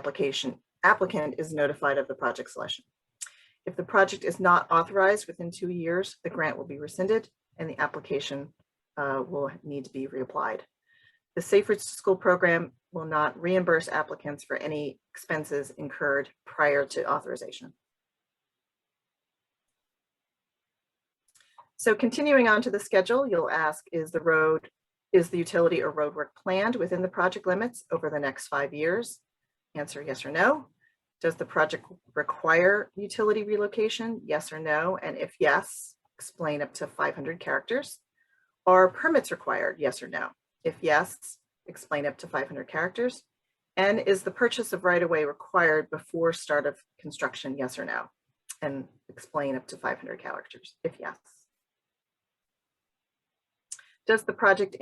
applicant is notified of the project selection. If the project is not authorized within 2 years, the grant will be rescinded and the application will need to be reapplied. The Safe Routes to School program will not reimburse applicants for any expenses incurred prior to authorization. So continuing on to the schedule, you'll ask, is the utility or roadwork planned within the project limits over the next 5 years? Answer yes or no. Does the project require utility relocation? Yes or no. And if yes, explain up to 500 characters. Are permits required? Yes or no. If yes, explain up to 500 characters. And is the purchase of right-of-way required before start of construction, yes or no? And explain up to 500 characters, if yes. Does the project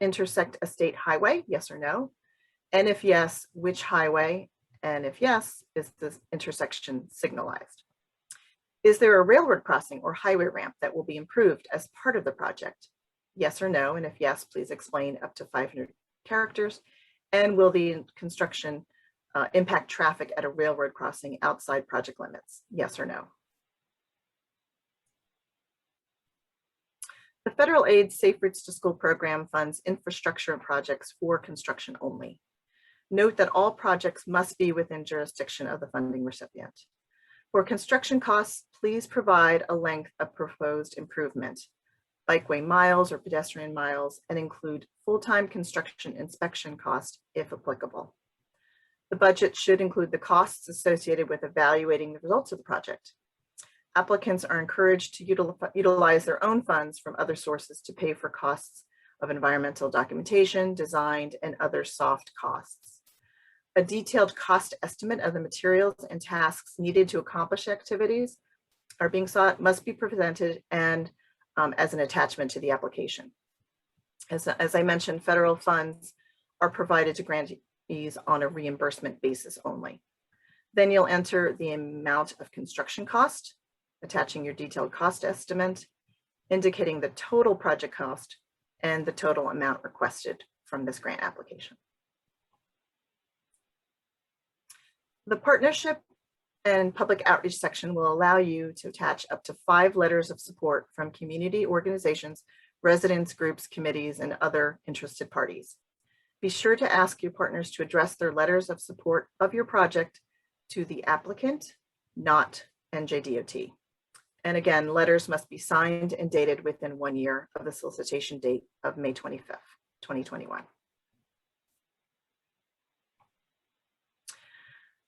intersect a state highway, yes or no? And if yes, which highway? And if yes, is the intersection signalized? Is there a railroad crossing or highway ramp that will be improved as part of the project? Yes or no? And if yes, please explain up to 500 characters. And will the construction impact traffic at a railroad crossing outside project limits? Yes or no? The federal aid Safe Routes to School program funds infrastructure projects for construction only. Note that all projects must be within jurisdiction of the funding recipient. For construction costs, please provide a length of proposed improvement, bikeway miles or pedestrian miles, and include full-time construction inspection cost if applicable. The budget should include the costs associated with evaluating the results of the project. Applicants are encouraged to utilize their own funds from other sources to pay for costs of environmental documentation, design, and other soft costs. A detailed cost estimate of the materials and tasks needed to accomplish activities are being sought must be presented and as an attachment to the application. As I mentioned, federal funds are provided to grantees on a reimbursement basis only. Then you'll enter the amount of construction cost, attaching your detailed cost estimate, indicating the total project cost and the total amount requested from this grant application. The partnership and public outreach section will allow you to attach up to 5 letters of support from community organizations, residents, groups, committees, and other interested parties. Be sure to ask your partners to address their letters of support of your project to the applicant, not NJDOT. And again, letters must be signed and dated within 1 year of the solicitation date of May 25th, 2021.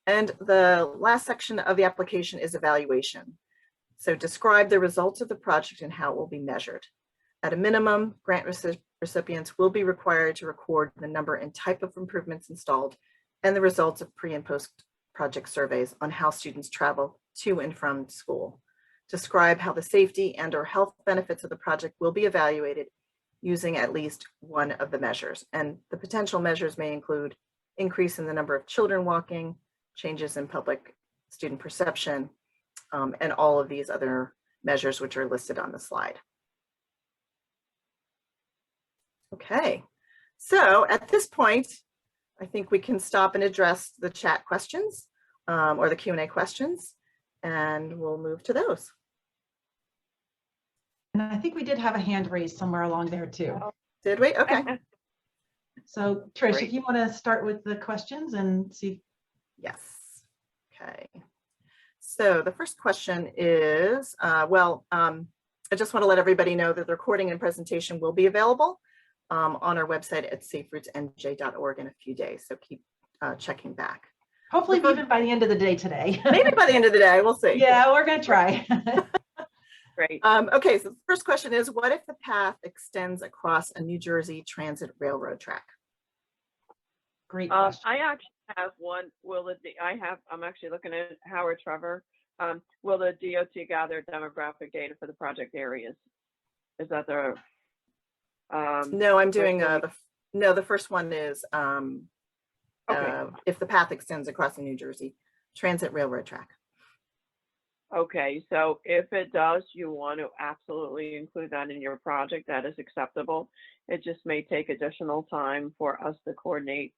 And the last section of the application is evaluation. So describe the results of the project and how it will be measured. At a minimum, grant recipients will be required to record the number and type of improvements installed and the results of pre and post project surveys on how students travel to and from school. Describe how the safety and or health benefits of the project will be evaluated using at least one of the measures. And the potential measures may include increase in the number of children walking, changes in public student perception, and all of these other measures which are listed on the slide. Okay, so at this point, I think we can stop and address the chat questions or the Q&A questions, and we'll move to those. And I think we did have a hand raised somewhere along there too. Did we? Okay. So Trish, Great. if you want to start with the questions and see. Yes. Okay. So the first question is, I just want to let everybody know that the recording and presentation will be available on our website at saferoutesnj.org in a few days. So keep checking back. Hopefully even by the end of the day today. Maybe by the end of the day, we'll see. Yeah, we're going to try. Great. Okay, so the first question is, what if the path extends across a New Jersey Transit railroad track? Great question. I actually have one. I'm actually looking at Howard Trevor. Will the DOT gather demographic data for the project areas? Is that the? No, I'm doing the first one is Okay. If the path extends across the New Jersey Transit railroad track. Okay, so if it does, you want to absolutely include that in your project. That is acceptable. It just may take additional time for us to coordinate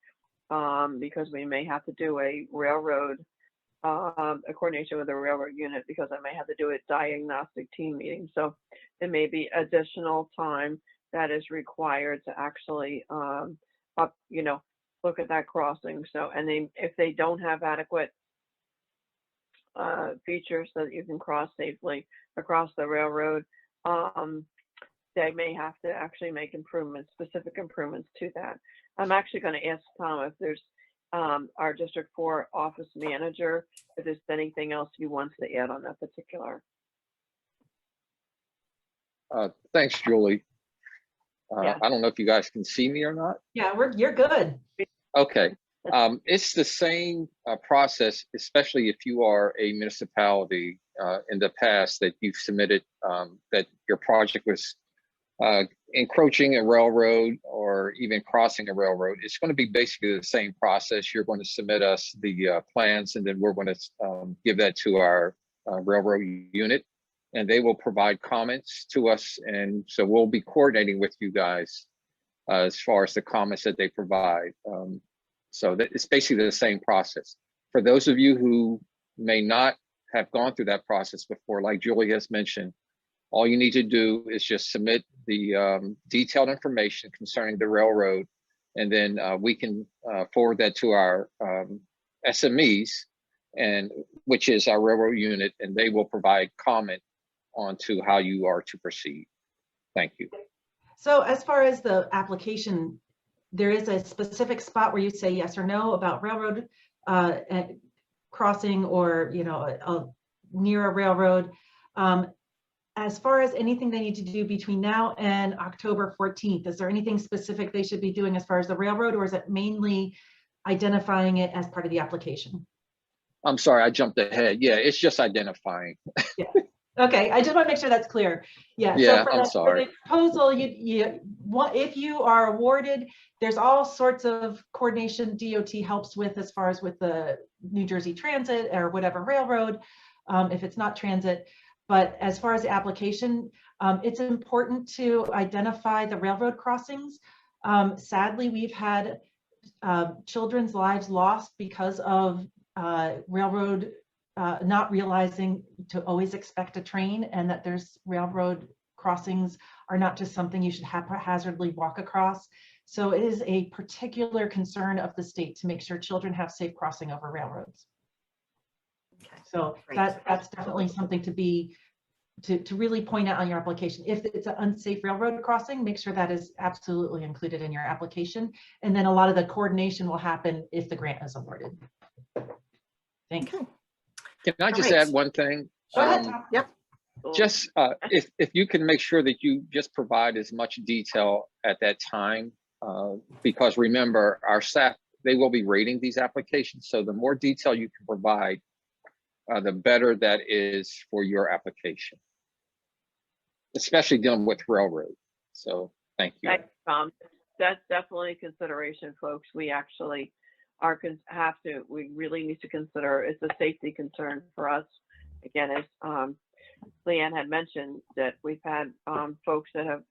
because we may have to do a railroad, a coordination with a railroad unit because I may have to do a diagnostic team meeting. So there may be additional time that is required to actually look at that crossing. So, and if they don't have adequate features so that you can cross safely across the railroad, they may have to actually make improvements, specific improvements to that. I'm actually going to ask Tom if there's our District 4 office manager, if there's anything else he wants to add on that particular. Thanks, Julie. Yeah. I don't know if you guys can see me or not. Yeah, you're good. Okay. It's the same process, especially if you are a municipality in the past that you've submitted that your project was encroaching a railroad or even crossing a railroad. It's going to be basically the same process. You're going to submit us the plans, and then we're going to give that to our railroad unit, and they will provide comments to us. And so we'll be coordinating with you guys as far as the comments that they provide. So that it's basically the same process. For those of you who may not have gone through that process before, like Julie has mentioned, all you need to do is just submit the detailed information concerning the railroad, and then we can forward that to our SMEs, and which is our railroad unit, and they will provide comment onto how you are to proceed. Thank you. So as far as the application, there is a specific spot where you say yes or no about railroad crossing, or near a railroad. As far as anything they need to do between now and October 14th, is there anything specific they should be doing as far as the railroad, or is it mainly identifying it as part of the application? I'm sorry, I jumped ahead. Yeah, it's just identifying. Yeah. Okay, I just want to make sure that's clear. Yeah. Yeah, so I'm sorry. For the proposal, if you are awarded, there's all sorts of coordination DOT helps with as far as with the New Jersey Transit or whatever railroad, if it's not transit. But as far as the application, it's important to identify the railroad crossings. Sadly, we've had children's lives lost because of railroad not realizing to always expect a train, and that there's railroad crossings are not just something you should haphazardly walk across. So it is a particular concern of the state to make sure children have safe crossing over railroads. Okay. So Great. that's definitely something to really point out on your application. If it's an unsafe railroad crossing, make sure that is absolutely included in your application. And then a lot of the coordination will happen if the grant is awarded. Thanks. Okay. Can I just add one thing? Go ahead, Tom. Yep. Just if you can make sure that you just provide as much detail at that time, because remember, our staff, they will be rating these applications. So the more detail you can provide, the better that is for your application, especially dealing with railroad. So thank you. Thanks, Tom. That's definitely a consideration, folks. We actually we really need to consider, it's a safety concern for us. Again, as Leanne had mentioned, that we've had folks that have,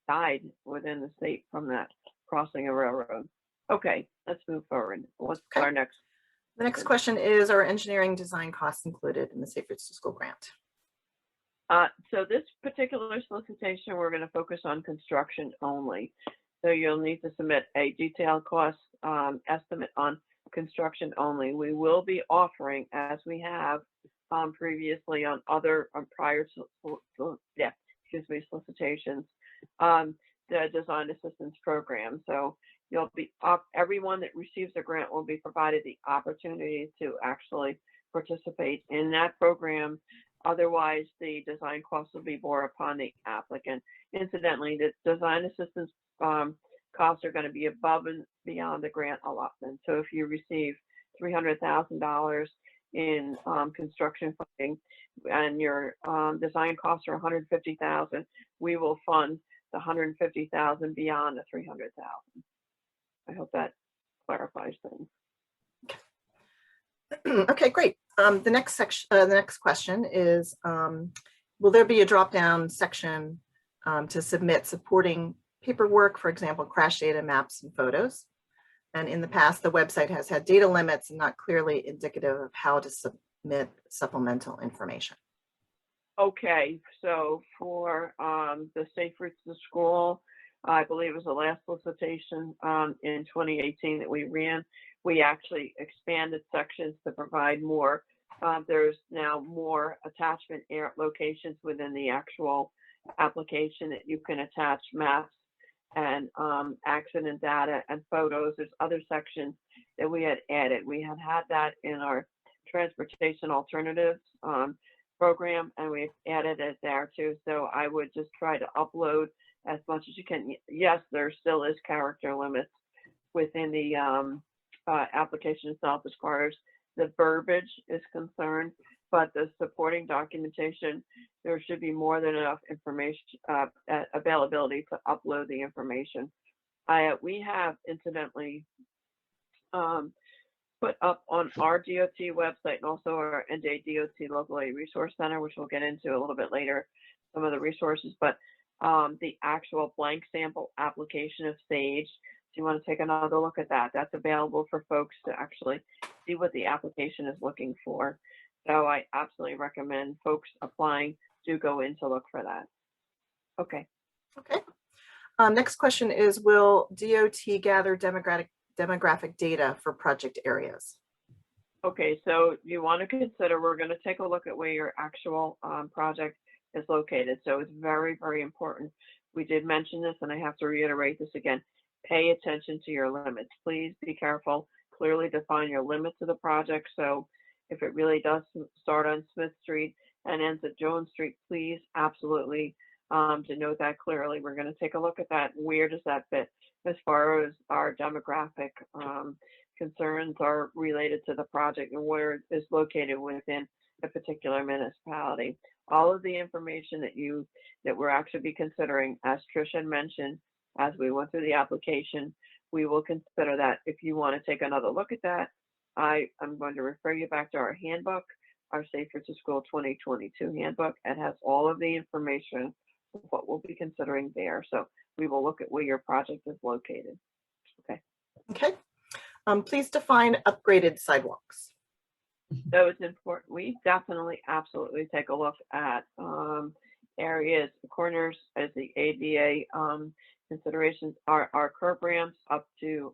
died within the state from that crossing a railroad. Okay, let's move forward. What's our next? The next question is, are engineering design costs included in the Safe Routes to School grant? So this particular solicitation, we're going to focus on construction only. So you'll need to submit a detailed cost estimate on construction only. We will be offering, as we have previously on other prior solicitations, the design assistance program. So you'll be everyone that receives a grant will be provided the opportunity to actually participate in that program. Otherwise, the design costs will be borne upon the applicant. Incidentally, the design assistance costs are going to be above and beyond the grant allotment. So if you receive $300,000 in construction funding and your design costs are $150,000, we will fund the $150,000 beyond the $300,000. I hope that clarifies things. Okay, great. The next section, the next question is, will there be a drop-down section to submit supporting paperwork, for example, crash data, maps, and photos? And in the past, the website has had data limits and not clearly indicative of how to submit supplemental information. Okay, so for the Safe Routes to School, I believe it was the last solicitation in 2018 that we ran. We actually expanded sections to provide more. There's now more attachment locations within the actual application that you can attach maps and accident data and photos. There's other sections that we had added. We had that in our transportation alternatives program, and we added it there too. So I would just try to upload as much as you can. Yes, there still is character limits within the application itself as far as the verbiage is concerned, but the supporting documentation, there should be more than enough information, availability to upload the information. We have incidentally put up on our DOT website and also our NJDOT Local Aid Resource Center, which we'll get into a little bit later, some of the resources, but the actual blank sample application of SAGE. So you want to take another look at that. That's available for folks to actually see what the application is looking for. So I absolutely recommend folks applying to go in to look for that. Okay. Okay. Next question is, will DOT gather demographic data for project areas? Okay, so you want to consider, we're going to take a look at where your actual project is located. So it's very, very important. We did mention this, and I have to reiterate this again. Pay attention to your limits. Please be careful. Clearly define your limits of the project. So if it really does start on Smith Street and ends at Jones Street, please absolutely denote that clearly. We're going to take a look at that. Where does that fit as far as our demographic concerns are related to the project and where it is located within a particular municipality. All of the information that we're actually be considering, as Tricia mentioned, as we went through the application, we will consider that. If you want to take another look at that, I'm going to refer you back to our handbook, our Safe Routes to School 2022 handbook. It has all of the information of what we'll be considering there. So we will look at where your project is located. Okay. Okay. Please define upgraded sidewalks. So it's important. We definitely absolutely take a look at areas, corners as the ADA considerations. Our curb ramps up to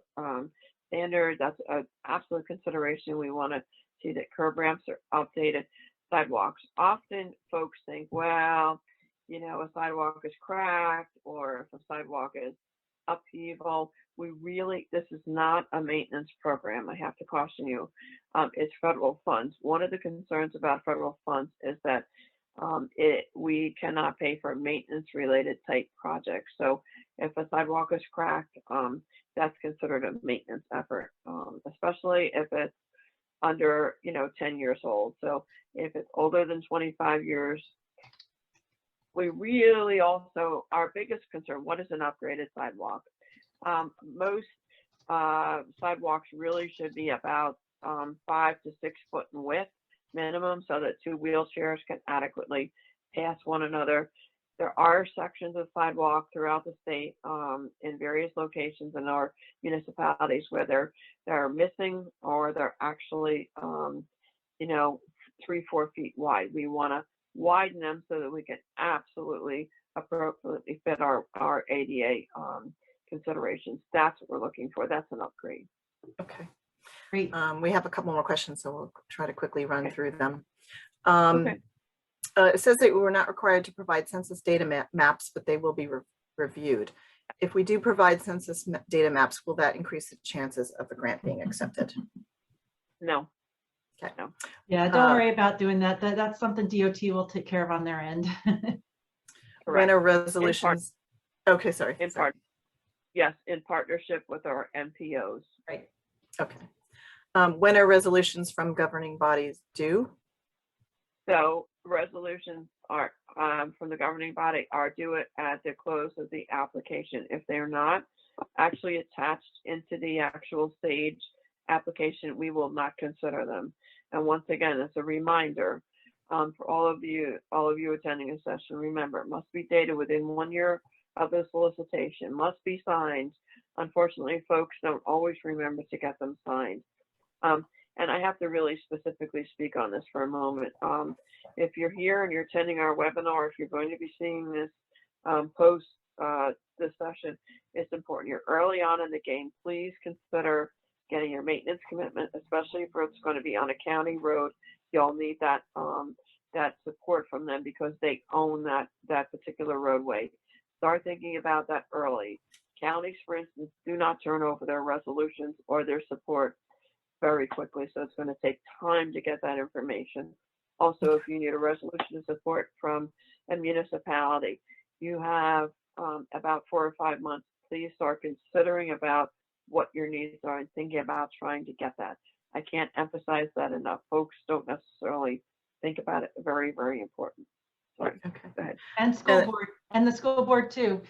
standard. That's an absolute consideration. We want to see that curb ramps are updated. Sidewalks. Often folks think, well, you know, a sidewalk is cracked or if a sidewalk is upheaval. This is not a maintenance program. I have to caution you. It's federal funds. One of the concerns about federal funds is that we cannot pay for maintenance related type projects. So if a sidewalk is cracked, that's considered a maintenance effort, especially if it's under, 10 years old. So if it's older than 25 years, we really also, our biggest concern, what is an upgraded sidewalk? Most sidewalks really should be about 5 to 6 foot in width minimum so that 2 wheelchairs can adequately pass one another. There are sections of sidewalk throughout the state in various locations in our municipalities where they're missing or they're actually 3-4 feet wide. We want to widen them so that we can absolutely appropriately fit our ADA considerations. That's what we're looking for. That's an upgrade. Okay. Great. We have a couple more questions, so we'll try to quickly run through them. Okay. It says that we're not required to provide census data maps, but they will be reviewed. If we do provide census data maps, will that increase the chances of the grant being accepted? No. Okay. No. Yeah, don't worry about doing that. That's something DOT will take care of on their end. When are resolutions? Okay, sorry. Yes, in partnership with our MPOs. Right. Okay. When are resolutions from governing bodies due? So resolutions are from the governing body are due at the close of the application. If they're not actually attached into the actual SAGE application, we will not consider them. And once again, as a reminder for all of you attending a session, remember, it must be dated within 1 year of the solicitation, must be signed. Unfortunately, folks don't always remember to get them signed. And I have to really specifically speak on this for a moment. If you're here and you're attending our webinar, if you're going to be seeing this post this session, it's important. You're early on in the game. Please consider getting your maintenance commitment, especially if it's going to be on a county road. You'll need that that support from them because they own that particular roadway. Start thinking about that early. Counties, for instance, do not turn over their resolutions or their support very quickly, so it's going to take time to get that information. Also, if you need a resolution of support from a municipality, you have about 4 or 5 months. Please start considering about what your needs are and thinking about trying to get that. I can't emphasize that enough. Folks don't necessarily think about it. Very, very important. Sorry, Okay. go ahead. And school board, and the school board too,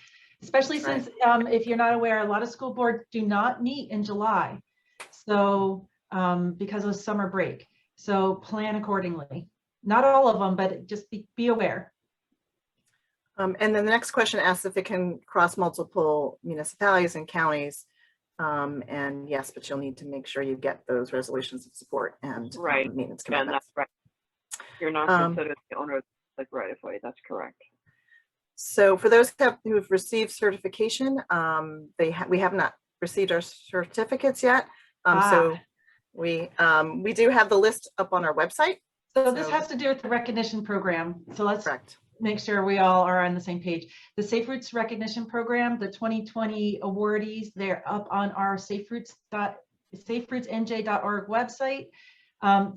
especially That's since if you're not aware, a lot of school boards do not meet in July. So because of summer break, so plan accordingly. Not all of them, but just be aware. And then the next question asks if it can cross multiple municipalities and counties. And yes, but you'll need to make sure you get those resolutions of support and Right. maintenance And commitments. that's right. You're not considered the owner of the right of way. That's correct. So for those who've received certification, we have not received our certificates yet. So we do have the list up on our website. So this has to do with the recognition program. So let's Correct. make sure we all are on the same page. The Safe Routes Recognition Program, the 2020 awardees, they're up on our saferoutesnj.org website.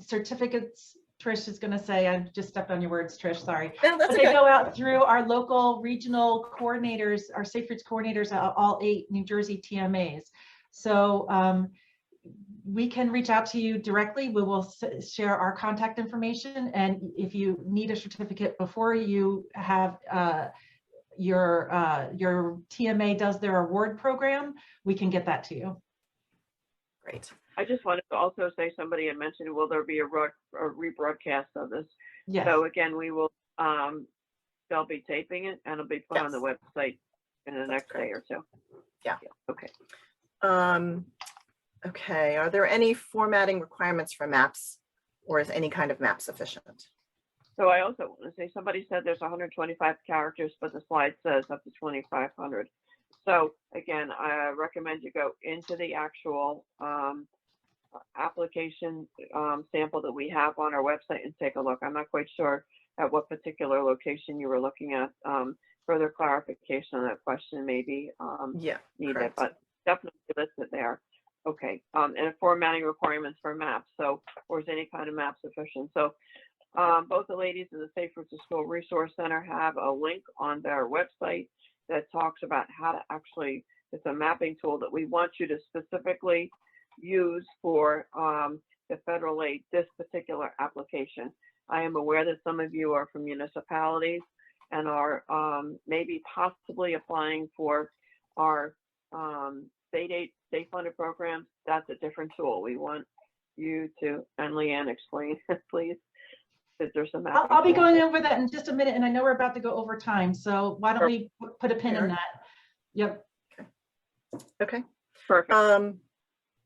Certificates, Trish is going to say, I just stepped on your words, Trish, sorry. No, that's But they okay. go out through our local regional coordinators, our Safe Routes coordinators, all 8 New Jersey TMAs. So we can reach out to you directly. We will share our contact information. And if you need a certificate before you have your TMA does their award program, we can get that to you. Great. I just wanted to also say, somebody had mentioned, will there be a rebroadcast of this? Yes. So again, we will, they'll be taping it and it'll be put on the website in the next day or so. Yeah. Okay. Okay, are there any formatting requirements for maps, or is any kind of map sufficient? So I also want to say, somebody said there's 125 characters, but the slide says up to 2,500. So again, I recommend you go into the actual application sample that we have on our website and take a look. I'm not quite sure at what particular location you were looking at. Further clarification on that question may be needed, correct. but definitely listed there. Okay, and formatting requirements for maps. So, or is any kind of map sufficient? So, both the ladies in the Safe Routes to School Resource Center have a link on their website that talks about how to actually, it's a mapping tool that we want you to specifically use for the federal aid, this particular application. I am aware that some of you are from municipalities and are maybe possibly applying for our state aid, state funded programs. That's a different tool. We want you to, and Leanne, explain, please. There's some I'll be going over that in just a minute, and I know we're about to go over time, so why don't we put a pin in that? Yep. Okay. Perfect.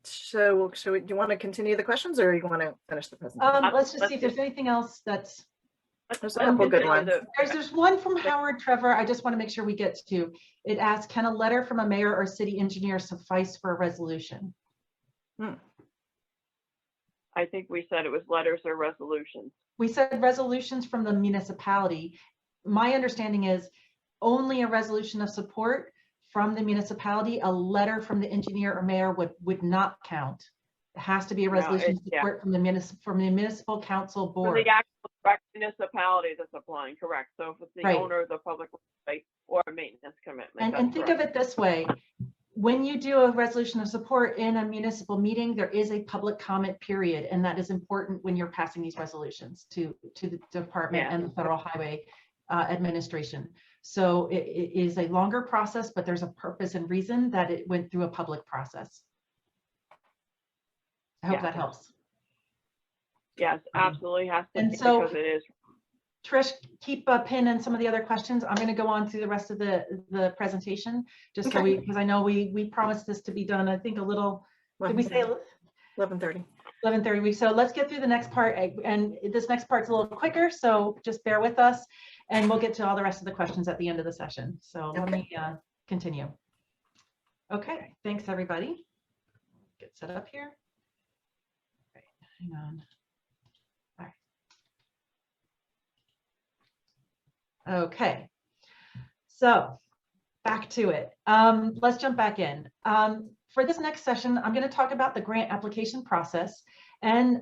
So do you want to continue the questions, or you want to finish the presentation? Let's just see if there's anything else that's. There's a couple good ones. There's one from Howard Trevor. I just want to make sure we get to. It asks, can a letter from a mayor or city engineer suffice for a resolution? I think we said it was letters or resolutions. We said resolutions from the municipality. My understanding is only a resolution of support from the municipality. A letter from the engineer or mayor would not count. It has to be a resolution of support from the municipal council board. From the actual municipality that's applying, correct. So if it's the owner of the public right or a maintenance commitment. And think of it this way. When you do a resolution of support in a municipal meeting, there is a public comment period, and that is important when you're passing these resolutions to the department and the Federal Highway Administration. So it is a longer process, but there's a purpose and reason that it went through a public process. I hope that helps. Yes, absolutely has to, and so, because it is. Trish, keep a pin in some of the other questions. I'm going to go on through the rest of the presentation, just so because I know we promised this to be done. I think a little. Did we say 11:30? 11:30. So let's get through the next part, and this next part's a little quicker. So just bear with us, and we'll get to all the rest of the questions at the end of the session. So let me continue. Okay, thanks everybody. Get set up here. Right, hang on. Okay, so back to it. Let's jump back in. For this next session, I'm going to talk about the grant application process and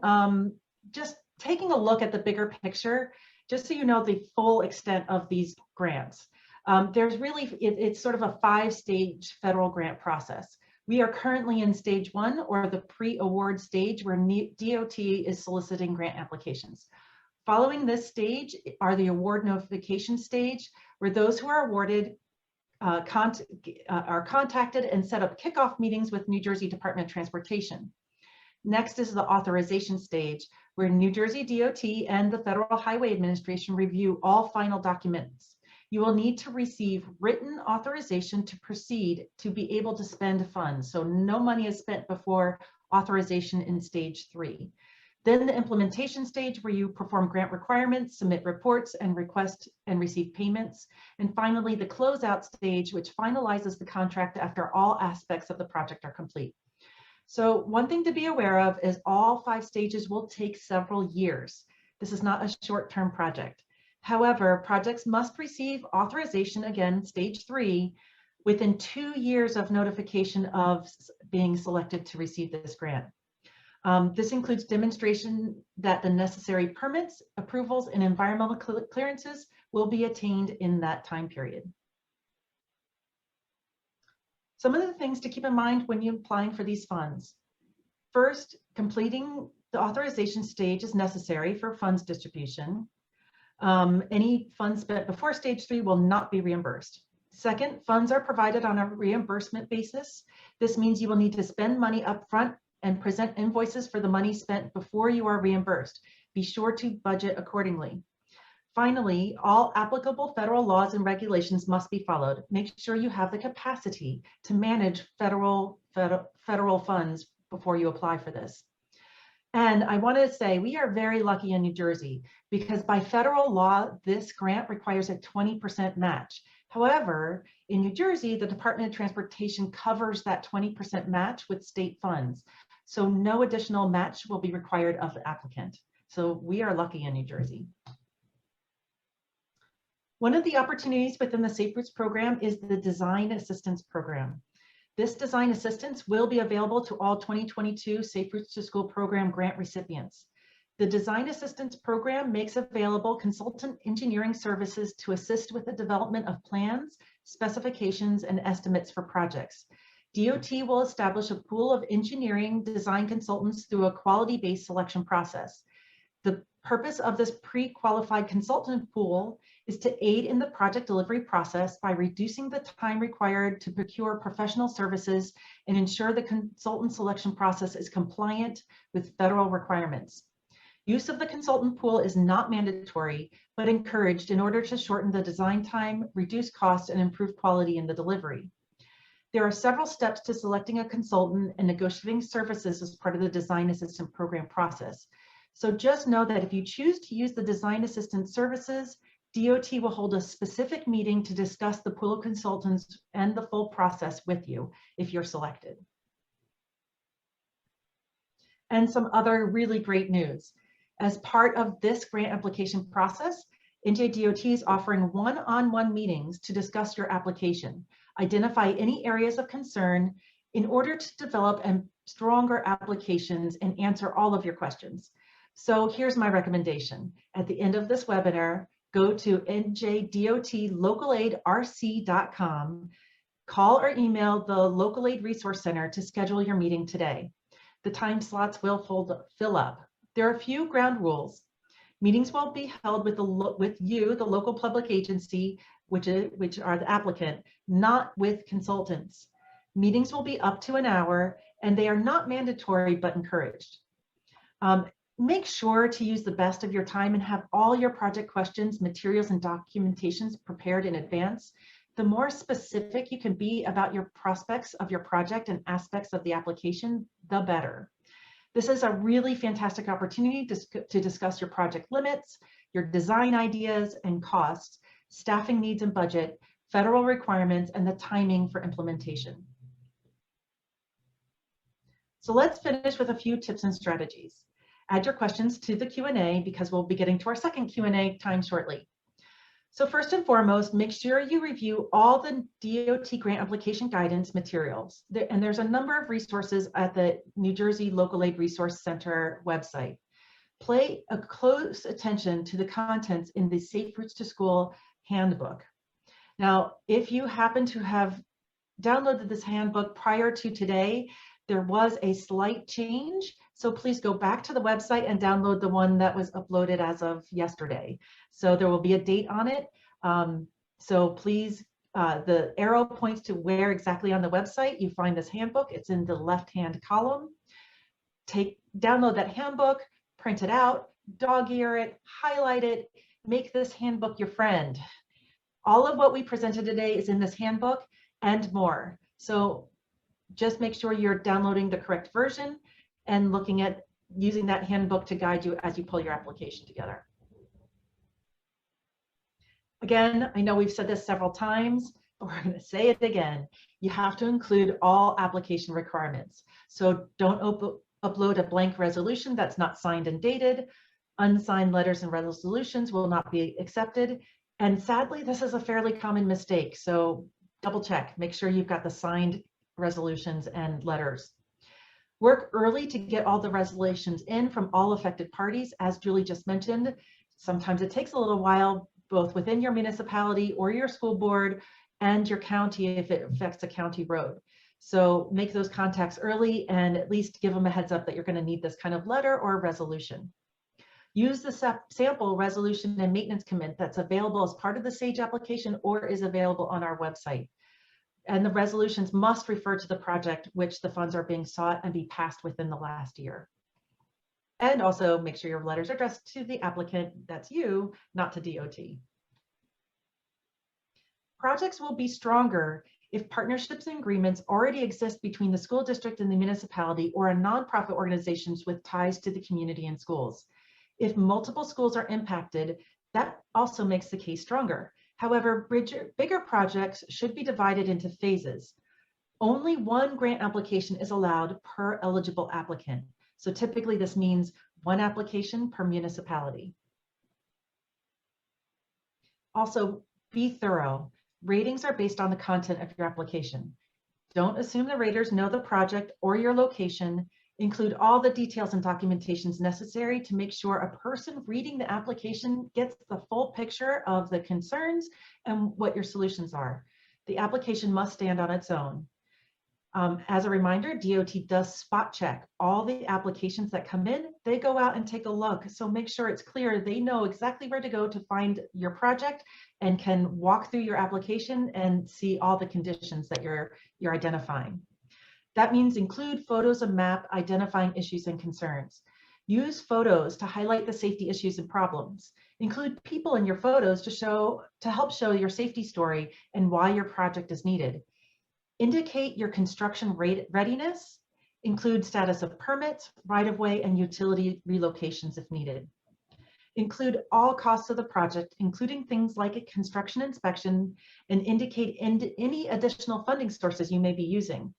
just taking a look at the bigger picture, just so you know the full extent of these grants. There's really, it's sort of a 5-stage federal grant process. We are currently in stage 1, or the pre-award stage, where DOT is soliciting grant applications. Following this stage are the award notification stage, where those who are awarded are contacted and set up kickoff meetings with New Jersey Department of Transportation. Next is the authorization stage, where New Jersey DOT and the Federal Highway Administration review all final documents. You will need to receive written authorization to proceed to be able to spend funds. So no money is spent before authorization in stage 3. Then the implementation stage, where you perform grant requirements, submit reports, and request and receive payments. And finally, the closeout stage, which finalizes the contract after all aspects of the project are complete. So one thing to be aware of is all 5 stages will take several years. This is not a short-term project. However, projects must receive authorization, again, stage 3, within 2 years of notification of being selected to receive this grant. This includes demonstration that the necessary permits, approvals, and environmental clearances will be attained in that time period. Some of the things to keep in mind when you're applying for these funds. First, completing the authorization stage is necessary for funds distribution. Any funds spent before stage 3 will not be reimbursed. Second, funds are provided on a reimbursement basis. This means you will need to spend money up front and present invoices for the money spent before you are reimbursed. Be sure to budget accordingly. Finally, all applicable federal laws and regulations must be followed. Make sure you have the capacity to manage federal funds before you apply for this. And I want to say we are very lucky in New Jersey, because by federal law, this grant requires a 20% match. However, in New Jersey, the Department of Transportation covers that 20% match with state funds. So no additional match will be required of the applicant. So we are lucky in New Jersey. One of the opportunities within the Safe Routes program is the Design Assistance Program. This design assistance will be available to all 2022 Safe Routes to School program grant recipients. The Design Assistance Program makes available consultant engineering services to assist with the development of plans, specifications, and estimates for projects. DOT will establish a pool of engineering design consultants through a quality-based selection process. The purpose of this pre-qualified consultant pool is to aid in the project delivery process by reducing the time required to procure professional services and ensure the consultant selection process is compliant with federal requirements. Use of the consultant pool is not mandatory, but encouraged in order to shorten the design time, reduce costs, and improve quality in the delivery. There are several steps to selecting a consultant and negotiating services as part of the Design Assistant Program process. So just know that if you choose to use the Design Assistant services, DOT will hold a specific meeting to discuss the pool of consultants and the full process with you if you're selected. And some other really great news. As part of this grant application process, NJDOT is offering one-on-one meetings to discuss your application, identify any areas of concern in order to develop stronger applications and answer all of your questions. So here's my recommendation. At the end of this webinar, go to NJDOT call or email the Local Aid Resource Center to schedule your meeting today. The time slots will fill up. There are a few ground rules. Meetings will be held with you, the local public agency, which are the applicant, not with consultants. Meetings will be up to an hour, and they are not mandatory but encouraged. Make sure to use the best of your time and have all your project questions, materials, and documentations prepared in advance. The more specific you can be about your prospects of your project and aspects of the application, the better. This is a really fantastic opportunity to discuss your project limits, your design ideas and costs, staffing needs and budget, federal requirements, and the timing for implementation. So let's finish with a few tips and strategies. Add your questions to the Q&A because we'll be getting to our second Q&A time shortly. So first and foremost, make sure you review all the DOT grant application guidance materials. And there's a number of resources at the New Jersey Local Aid Resource Center website. Pay a close attention to the contents in the Safe Routes to School handbook. Now, if you happen to have downloaded this handbook prior to today, there was a slight change. So please go back to the website and download the one that was uploaded as of yesterday. So there will be a date on it. So please, the arrow points to where exactly on the website you find this handbook. It's in the left-hand column. Download that handbook, print it out, dog ear it, highlight it, make this handbook your friend. All of what we presented today is in this handbook and more. So just make sure you're downloading the correct version and looking at using that handbook to guide you as you pull your application together. Again, I know we've said this several times, but we're going to say it again. You have to include all application requirements. So don't upload a blank resolution that's not signed and dated. Unsigned letters and resolutions will not be accepted. And sadly, this is a fairly common mistake. So double check, make sure you've got the signed resolutions and letters. Work early to get all the resolutions in from all affected parties. As Julie just mentioned, sometimes it takes a little while, both within your municipality or your school board and your county if it affects a county road. So make those contacts early and at least give them a heads up that you're going to need this kind of letter or resolution. Use the sample resolution and maintenance commit that's available as part of the SAGE application or is available on our website. And the resolutions must refer to the project which the funds are being sought and be passed within the last year. And also make sure your letters are addressed to the applicant, that's you, not to DOT. Projects will be stronger if partnerships and agreements already exist between the school district and the municipality or a nonprofit organizations with ties to the community and schools. If multiple schools are impacted, that also makes the case stronger. However, bigger projects should be divided into phases. Only one grant application is allowed per eligible applicant. So typically this means one application per municipality. Also, be thorough. Ratings are based on the content of your application. Don't assume the raters know the project or your location. Include all the details and documentations necessary to make sure a person reading the application gets the full picture of the concerns and what your solutions are. The application must stand on its own. As a reminder, DOT does spot check all the applications that come in. They go out and take a look. So make sure it's clear they know exactly where to go to find your project and can walk through your application and see all the conditions that you're identifying. That means include photos of map identifying issues and concerns. Use photos to highlight the safety issues and problems. Include people in your photos to help show your safety story and why your project is needed. Indicate your construction readiness. Include status of permits, right-of-way, and utility relocations if needed. Include all costs of the project, including things like a construction inspection, and indicate any additional funding sources you may be using.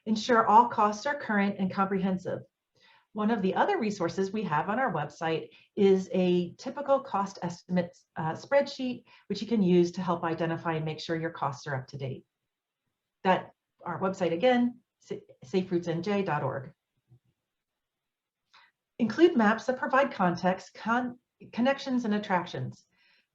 Ensure all costs are current and comprehensive. One of the other resources we have on our website is a typical cost estimate spreadsheet, which you can use to help identify and make sure your costs are up to date. Our website again, saferoutesnj.org. Include maps that provide context, connections, and attractions.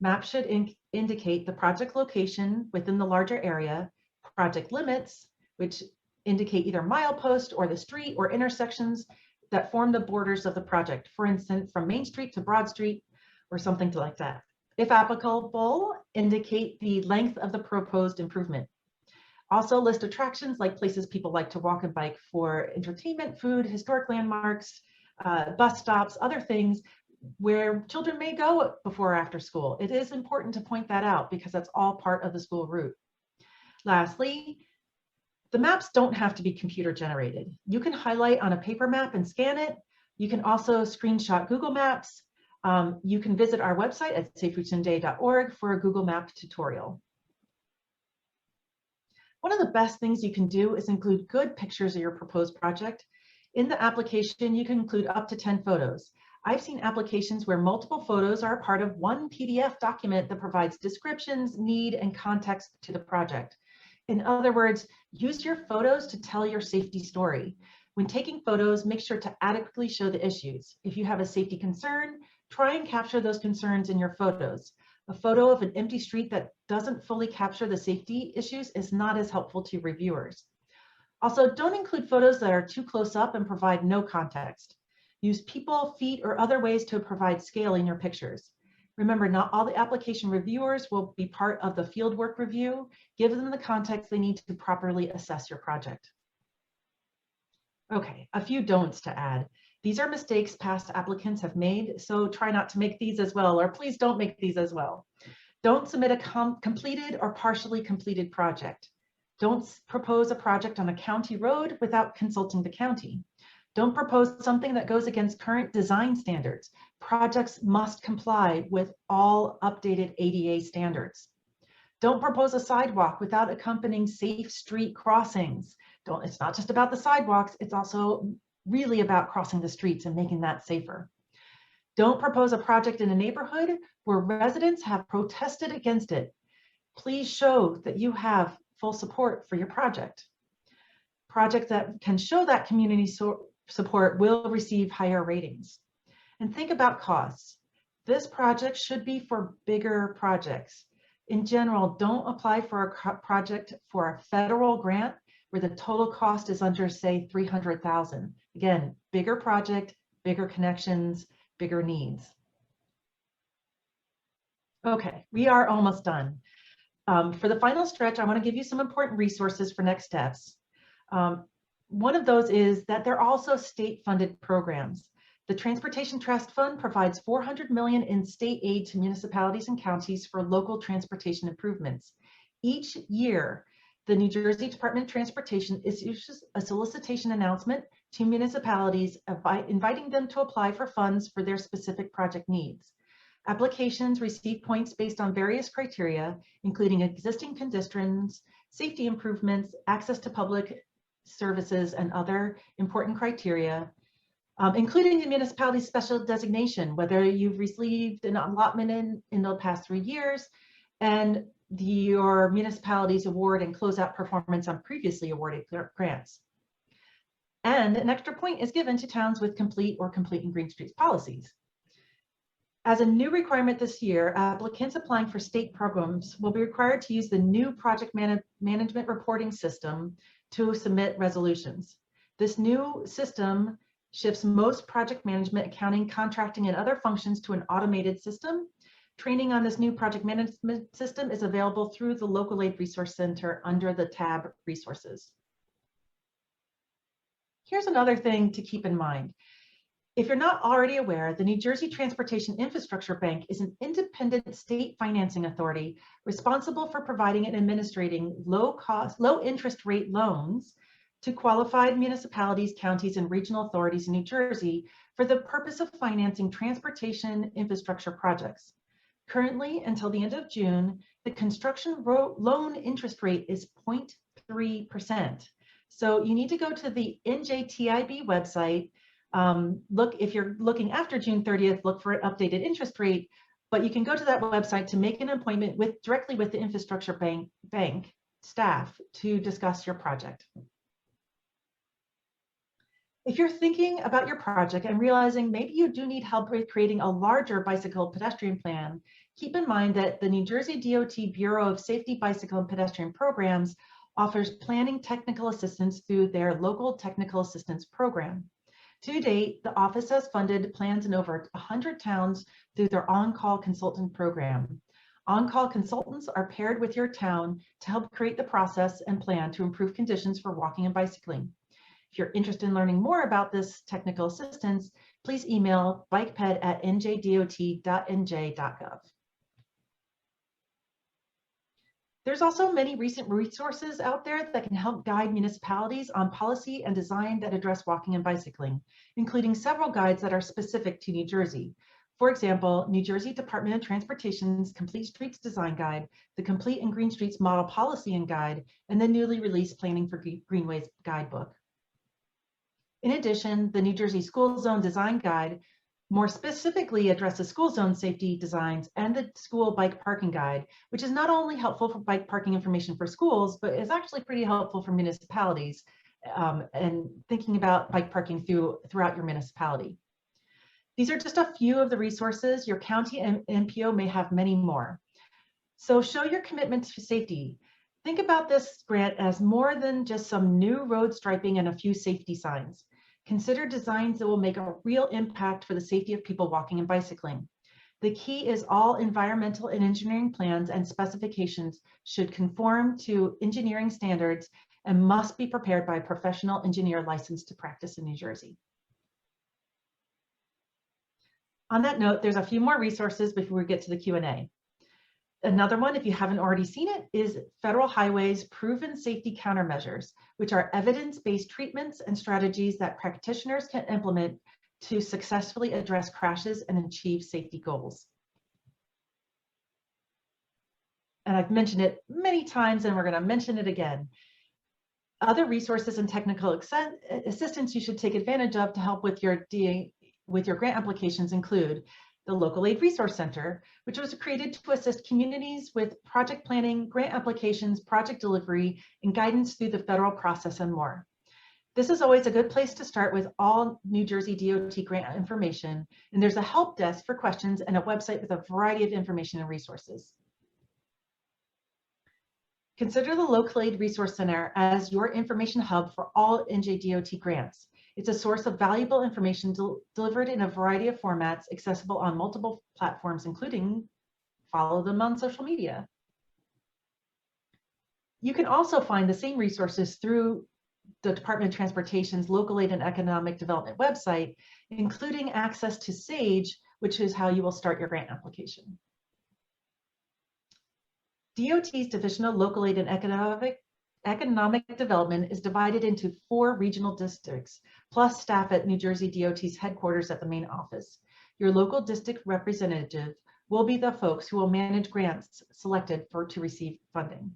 Maps should indicate the project location within the larger area, project limits, which indicate either milepost or the street or intersections that form the borders of the project. For instance, from Main Street to Broad Street or something like that. If applicable, indicate the length of the proposed improvement. Also list attractions like places people like to walk and bike for entertainment, food, historic landmarks, bus stops, other things where children may go before or after school. It is important to point that out because that's all part of the school route. Lastly, the maps don't have to be computer generated. You can highlight on a paper map and scan it. You can also screenshot Google Maps. You can visit our website at saferoutesnj.org for a Google Map tutorial. One of the best things you can do is include good pictures of your proposed project. In the application, you can include up to 10 photos. I've seen applications where multiple photos are part of one PDF document that provides descriptions, need, and context to the project. In other words, use your photos to tell your safety story. When taking photos, make sure to adequately show the issues. If you have a safety concern, try and capture those concerns in your photos. A photo of an empty street that doesn't fully capture the safety issues is not as helpful to reviewers. Also, don't include photos that are too close up and provide no context. Use people, feet, or other ways to provide scale in your pictures. Remember, not all the application reviewers will be part of the fieldwork review. Give them the context they need to properly assess your project. Okay, a few don'ts to add. These are mistakes past applicants have made, so try not to make these as well, or please don't make these as well. Don't submit a completed or partially completed project. Don't propose a project on a county road without consulting the county. Don't propose something that goes against current design standards. Projects must comply with all updated ADA standards. Don't propose a sidewalk without accompanying safe street crossings. It's not just about the sidewalks, it's also really about crossing the streets and making that safer. Don't propose a project in a neighborhood where residents have protested against it. Please show that you have full support for your project. Projects that can show that community support will receive higher ratings. And think about costs. This project should be for bigger projects. In general, don't apply for a project for a federal grant where the total cost is under, say, $300,000. Again, bigger project, bigger connections, bigger needs. Okay, we are almost done. For the final stretch, I want to give you some important resources for next steps. One of those is that they're also state-funded programs. The Transportation Trust Fund provides $400 million in state aid to municipalities and counties for local transportation improvements. Each year, the New Jersey Department of Transportation issues a solicitation announcement to municipalities inviting them to apply for funds for their specific project needs. Applications receive points based on various criteria, including existing pedestrians, safety improvements, access to public services, and other important criteria, including the municipality's special designation, whether you've received an allotment in the past 3 years, and your municipality's award and closeout performance on previously awarded grants. And an extra point is given to towns with complete or complete and green streets policies. As a new requirement this year, applicants applying for state programs will be required to use the new project management reporting system to submit resolutions. This new system shifts most project management, accounting, contracting, and other functions to an automated system. Training on this new project management system is available through the Local Aid Resource Center under the tab Resources. Here's another thing to keep in mind. If you're not already aware, the New Jersey Transportation Infrastructure Bank is an independent state financing authority responsible for providing and administering low-cost, low-interest rate loans to qualified municipalities, counties, and regional authorities in New Jersey for the purpose of financing transportation infrastructure projects. Currently, until the end of June, the construction loan interest rate is 0.3%. So you need to go to the NJTIB website. Look, if you're looking after June 30th, look for an updated interest rate, but you can go to that website to make an appointment directly with the infrastructure bank staff to discuss your project. If you're thinking about your project and realizing maybe you do need help with creating a larger bicycle pedestrian plan, keep in mind that the New Jersey DOT Bureau of Safety Bicycle and Pedestrian Programs offers planning technical assistance through their local technical assistance program. To date, the office has funded plans in over 100 towns through their on-call consultant program. On-call consultants are paired with your town to help create the process and plan to improve conditions for walking and bicycling. If you're interested in learning more about this technical assistance, please email bikeped@njdot.nj.gov. There's also many recent resources out there that can help guide municipalities on policy and design that address walking and bicycling, including several guides that are specific to New Jersey. For example, New Jersey Department of Transportation's Complete Streets Design Guide, the Complete and Green Streets Model Policy and Guide, and the newly released Planning for Greenways Guidebook. In addition, the New Jersey School Zone Design Guide more specifically addresses school zone safety designs, and the School Bike Parking Guide, which is not only helpful for bike parking information for schools, but is actually pretty helpful for municipalities and thinking about bike parking throughout your municipality. These are just a few of the resources. Your county and NPO may have many more. So show your commitment to safety. Think about this grant as more than just some new road striping and a few safety signs. Consider designs that will make a real impact for the safety of people walking and bicycling. The key is all environmental and engineering plans and specifications should conform to engineering standards and must be prepared by a professional engineer licensed to practice in New Jersey. On that note, there's a few more resources before we get to the Q&A. Another one, if you haven't already seen it, is Federal Highways Proven Safety Countermeasures, which are evidence-based treatments and strategies that practitioners can implement to successfully address crashes and achieve safety goals. And I've mentioned it many times, and we're going to mention it again. Other resources and technical assistance you should take advantage of to help with your grant applications include the Local Aid Resource Center, which was created to assist communities with project planning, grant applications, project delivery, and guidance through the federal process and more. This is always a good place to start with all New Jersey DOT grant information, and there's a help desk for questions and a website with a variety of information and resources. Consider the Local Aid Resource Center as your information hub for all NJDOT grants. It's a source of valuable information delivered in a variety of formats, accessible on multiple platforms, including follow them on social media. You can also find the same resources through the Department of Transportation's Local Aid and Economic Development website, including access to SAGE, which is how you will start your grant application. DOT's Division of Local Aid and Economic Development is divided into 4 regional districts, plus staff at New Jersey DOT's headquarters at the main office. Your local district representative will be the folks who will manage grants selected to receive funding.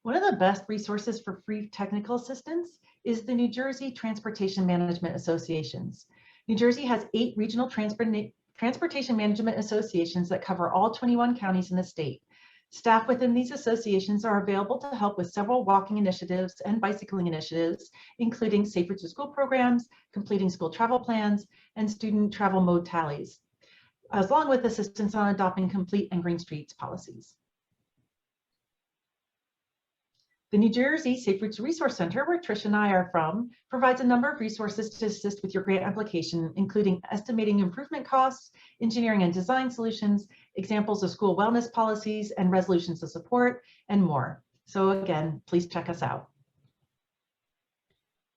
One of the best resources for free technical assistance is the New Jersey Transportation Management Associations. New Jersey has 8 regional transportation management associations that cover all 21 counties in the state. Staff within these associations are available to help with several walking initiatives and bicycling initiatives, including Safe Routes to School programs, completing school travel plans, and student travel mode tallies, along with assistance on adopting complete and green streets policies. The New Jersey Safe Routes Resource Center, where Trish and I are from, provides a number of resources to assist with your grant application, including estimating improvement costs, engineering and design solutions, examples of school wellness policies and resolutions of support, and more. So again, please check us out.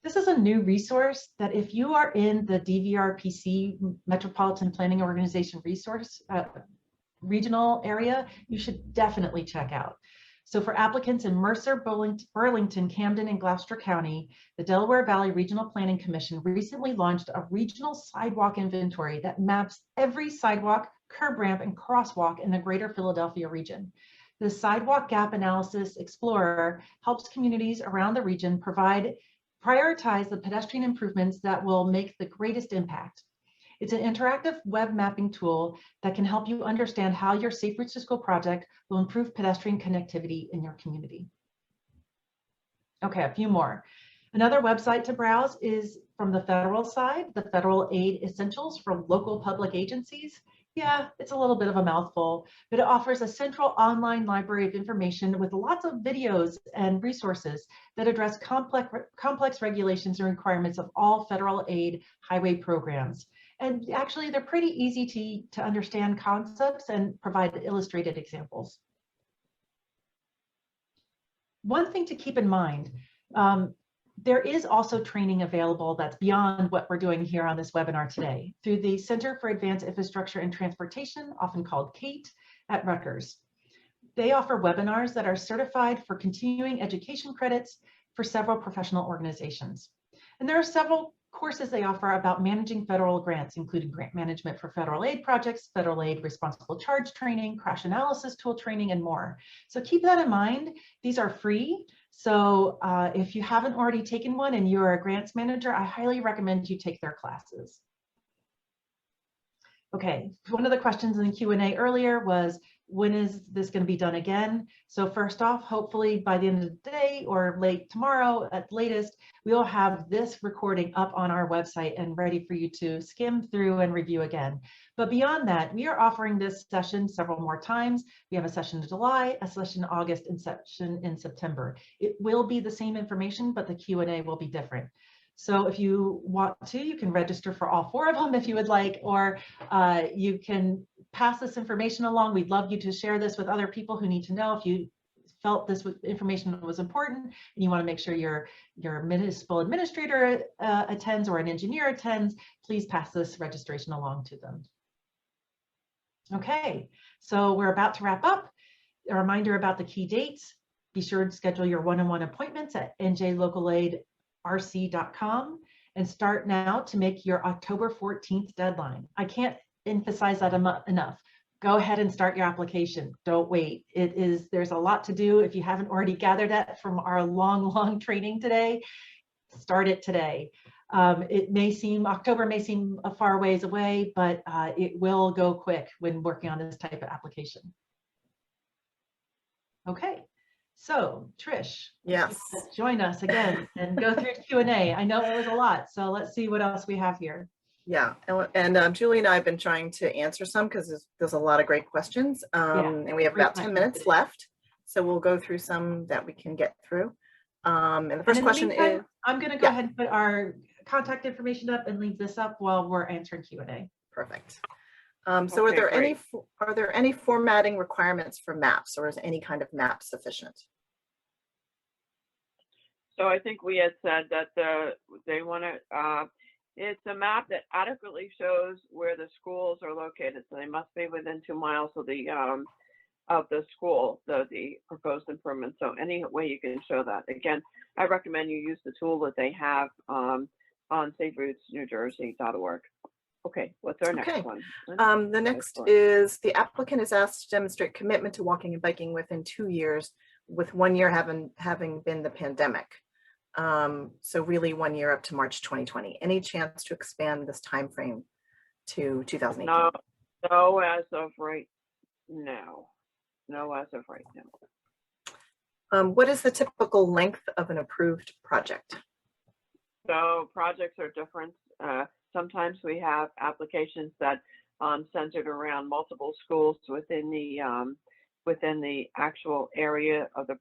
This is a new resource that if you are in the DVRPC Metropolitan Planning Organization resource regional area, you should definitely check out. So for applicants in Mercer, Burlington, Camden, and Gloucester County, the Delaware Valley Regional Planning Commission recently launched a regional sidewalk inventory that maps every sidewalk, curb ramp, and crosswalk in the greater Philadelphia region. The Sidewalk Gap Analysis Explorer helps communities around the region prioritize the pedestrian improvements that will make the greatest impact. It's an interactive web mapping tool that can help you understand how your Safe Routes to School project will improve pedestrian connectivity in your community. Okay, a few more. Another website to browse is from the federal side, the Federal Aid Essentials for local public agencies. Yeah, it's a little bit of a mouthful, but it offers a central online library of information with lots of videos and resources that address complex regulations and requirements of all federal aid highway programs. And actually, they're pretty easy to understand concepts and provide illustrated examples. One thing to keep in mind, there is also training available that's beyond what we're doing here on this webinar today through the Center for Advanced Infrastructure and Transportation, often called CATE, at Rutgers. They offer webinars that are certified for continuing education credits for several professional organizations. And there are several courses they offer about managing federal grants, including grant management for federal aid projects, federal aid responsible charge training, crash analysis tool training, and more. So keep that in mind. These are free. So if you haven't already taken one and you're a grants manager, I highly recommend you take their classes. Okay, one of the questions in the Q&A earlier was, when is this going to be done again? So first off, hopefully by the end of the day or late tomorrow at latest, we will have this recording up on our website and ready for you to skim through and review again. But beyond that, we are offering this session several more times. We have a session in July, a session in August, and session in September. It will be the same information, but the Q&A will be different. So if you want to, you can register for all 4 of them if you would like, or you can pass this information along. We'd love you to share this with other people who need to know. If you felt this information was important and you want to make sure your municipal administrator attends or an engineer attends, please pass this registration along to them. Okay, so we're about to wrap up. A reminder about the key dates. Be sure to schedule your one-on-one appointments at njlocalaidrc.com and start now to make your October 14th deadline. I can't emphasize that enough. Go ahead and start your application. Don't wait. There's a lot to do. If you haven't already gathered that from our long training today, start it today. October may seem a far ways away, but it will go quick when working on this type of application. Okay. So Trish, Yes. join us again and go through Q&A. I know it was a lot, so let's see what else we have here. Yeah, and Julie and I have been trying to answer some because there's a lot of great questions, and we have about 10 minutes left. So we'll go through some that we can get through. And the first question is, I'm going to go ahead and put our contact information up and leave this up while we're answering Q&A. perfect. So Okay, are there any formatting requirements for maps, or is any kind of map sufficient? So I think we had said that they want to, it's a map that adequately shows where the schools are located. So they must be within 2 miles of the school, the proposed improvement. So any way you can show that. Again, I recommend you use the tool that they have on saferoutesnewjersey.org. Okay, what's our next one? The next is, the applicant is asked to demonstrate commitment to walking and biking within 2 years, with 1 year having been the pandemic. So really 1 year up to March 2020. Any chance to expand this time frame to 2018? No, as of right now. No, as of right now. What is the typical length of an approved project? So projects are different. Sometimes we have applications that centered around multiple schools within the actual area of the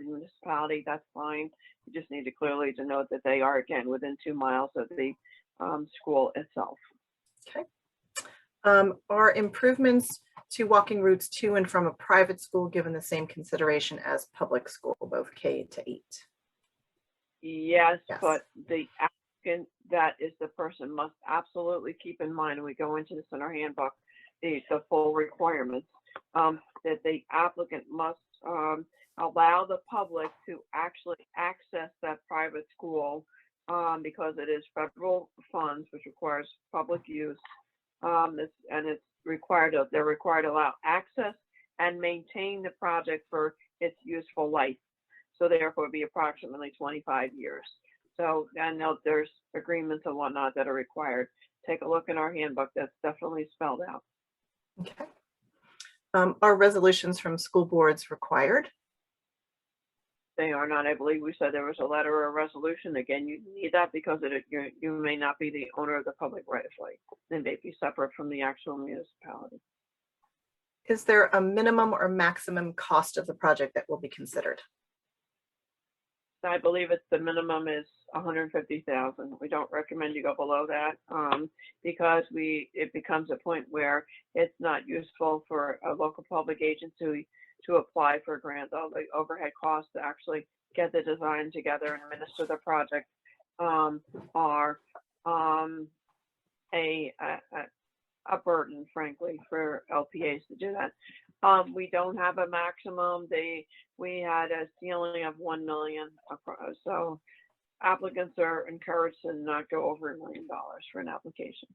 municipality. That's fine. You just need to clearly denote that they are, again, within 2 miles of the school itself. Okay. Are improvements to walking routes to and from a private school given the same consideration as public school, both K to 8? Yes, but the applicant, that is the person, must absolutely keep in mind, and we go into this in our handbook, the full requirements, that the applicant must allow the public to actually access that private school because it is federal funds, which requires public use. They're required to allow access and maintain the project for its useful life. So therefore, it'd be approximately 25 years. So I know there's agreements and whatnot that are required. Take a look in our handbook. That's definitely spelled out. Okay. Are resolutions from school boards required? They are not. I believe we said there was a letter or a resolution. Again, you need that because you may not be the owner of the public right of way. They may be separate from the actual municipality. Is there a minimum or maximum cost of the project that will be considered? I believe it's the minimum is $150,000. We don't recommend you go below that because it becomes a point where it's not useful for a local public agency to apply for a grant. All the overhead costs to actually get the design together and administer the project are a burden, frankly, for LPAs to do that. We don't have a maximum. We had a ceiling of $1 million. So applicants are encouraged to not go over $1 million for an application.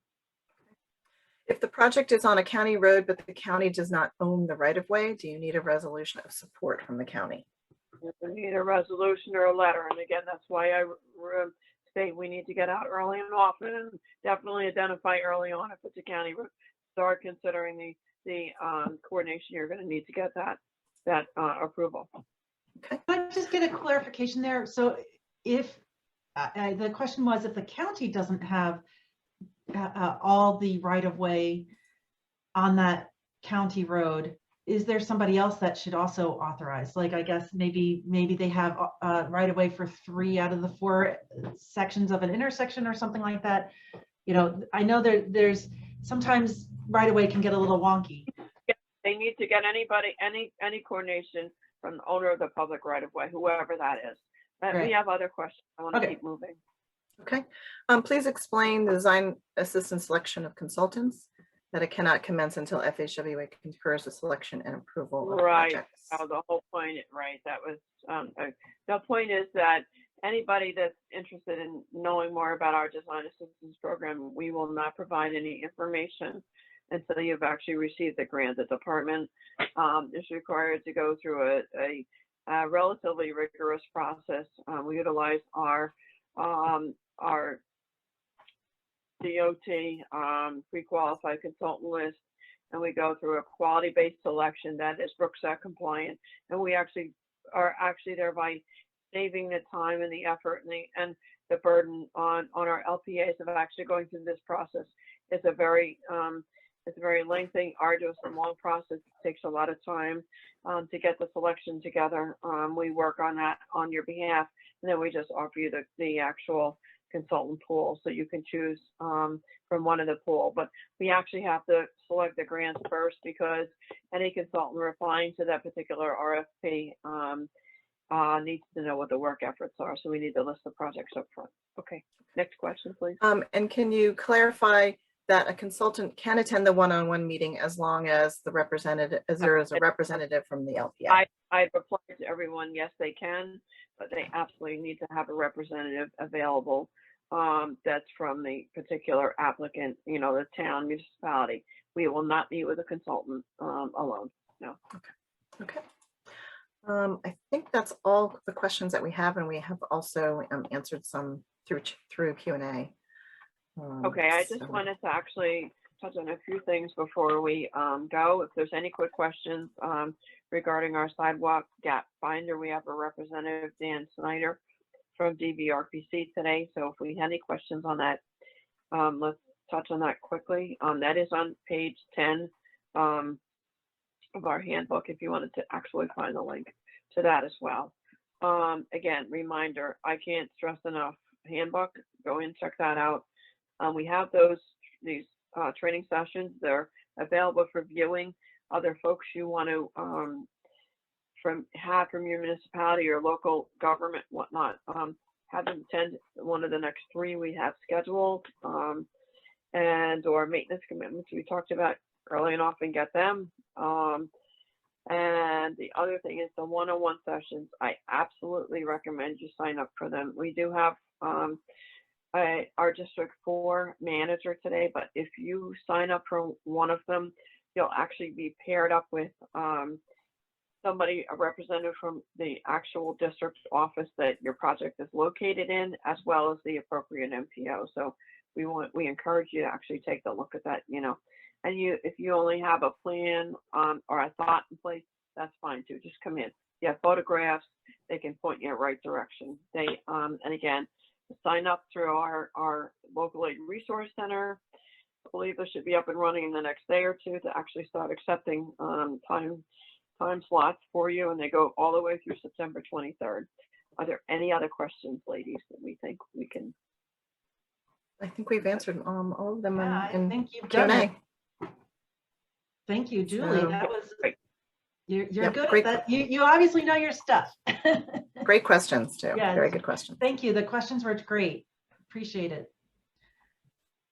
If the project is on a county road, but the county does not own the right of way, do you need a resolution of support from the county? You need a resolution or a letter. And again, that's why I state we need to get out early and often, and definitely identify early on if it's a county road. Start considering the coordination you're going to need to get that approval. Okay. Can I just get a clarification there? So if the question was, if the county doesn't have all the right of way on that county road, is there somebody else that should also authorize? Like, I guess maybe they have right of way for 3 out of the 4 sections of an intersection or something like that. You know, I know there's sometimes right of way can get a little wonky. They need to get anybody, any coordination from the owner of the public right of way, whoever that is. But Right. we have other questions. I want to Okay. keep moving. Okay. Please explain the design assistance selection of consultants, that it cannot commence until FHWA concurs the selection and approval of Right. projects. Oh, the whole point, right? That was the point is that anybody that's interested in knowing more about our design assistance program, we will not provide any information until you've actually received the grant. The department is required to go through a relatively rigorous process. We utilize our DOT pre-qualified consultant list, and we go through a quality-based selection that is Brooksack compliant, and we actually are thereby saving the time and the effort and the burden on our LPAs of actually going through this process. It's a very lengthy, arduous, and long process. It takes a lot of time to get the selection together. We work on that on your behalf, and then we just offer you the actual consultant pool, so you can choose from one of the pool. But we actually have to select the grants first, because any consultant replying to that particular RFP needs to know what the work efforts are. So we need to list the projects up front. Okay, next question, please. And can you clarify that a consultant can attend the one-on-one meeting as long as there is a representative from the LPA? I've replied to everyone, yes, they can, but they absolutely need to have a representative available that's from the particular applicant, the town, municipality. We will not meet with a consultant alone, no. Okay. I think that's all the questions that we have, and we have also answered some through Q&A. Okay, I just wanted to actually touch on a few things before we go. If there's any quick questions regarding our sidewalk gap finder, we have a representative, Dan Snyder, from DBRPC today. So if we had any questions on that, let's touch on that quickly. That is on page 10 of our handbook, if you wanted to actually find the link to that as well. Again, reminder, I can't stress enough, handbook, go in, check that out. We have these training sessions. They're available for viewing. Other folks you want to from your municipality or local government, whatnot, have them attend one of the next 3 we have scheduled, and or maintenance commitments we talked about early and often get them. And the other thing is the one-on-one sessions. I absolutely recommend you sign up for them. We do have our District 4 manager today, but if you sign up for one of them, you'll actually be paired up with somebody, a representative from the actual district office that your project is located in, as well as the appropriate MPO. So we encourage you to actually take a look at that, and if you only have a plan or a thought in place, that's fine too. Just come in. You have photographs, they can point you in the right direction. And again, sign up through our local aid resource center. I believe this should be up and running in the next day or 2 to actually start accepting time slots for you, and they go all the way through September 23rd. Are there any other questions, ladies, that we think we can? I think we've answered all of them Yeah, I in think you've done it. Q&A. Thank you, Julie. So- That was, you're Yep, good great. at that. You obviously know your stuff. Great questions too. Yes. Very good questions. Thank you. The questions were great. Appreciate it.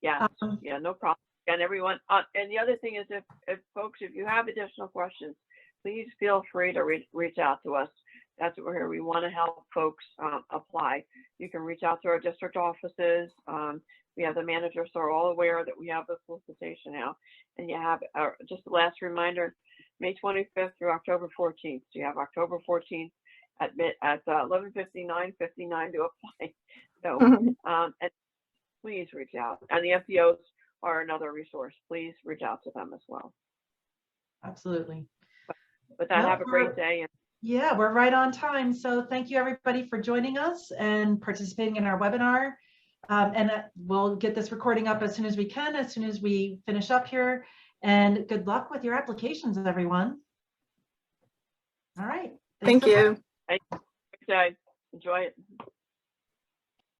Yeah, yeah, no problem. And everyone, and the other thing is, if folks, if you have additional questions, please feel free to reach out to us. That's what we're here. We want to help folks apply. You can reach out to our district offices. We have the managers who are all aware that we have the solicitation now. And you have, just the last reminder, May 25th through October 14th. So you have October 14th at 11:59 to apply. So, and please reach out. And the FPOs are another resource. Please reach out to them as well. Absolutely. But that, Well, have a great day. And yeah, we're right on time. So thank you everybody for joining us and participating in our webinar. We'll get this recording up as soon as we can, as soon as we finish up here. And good luck with your applications, everyone. All right. Thank Thanks so much. you. Good day. Enjoy it.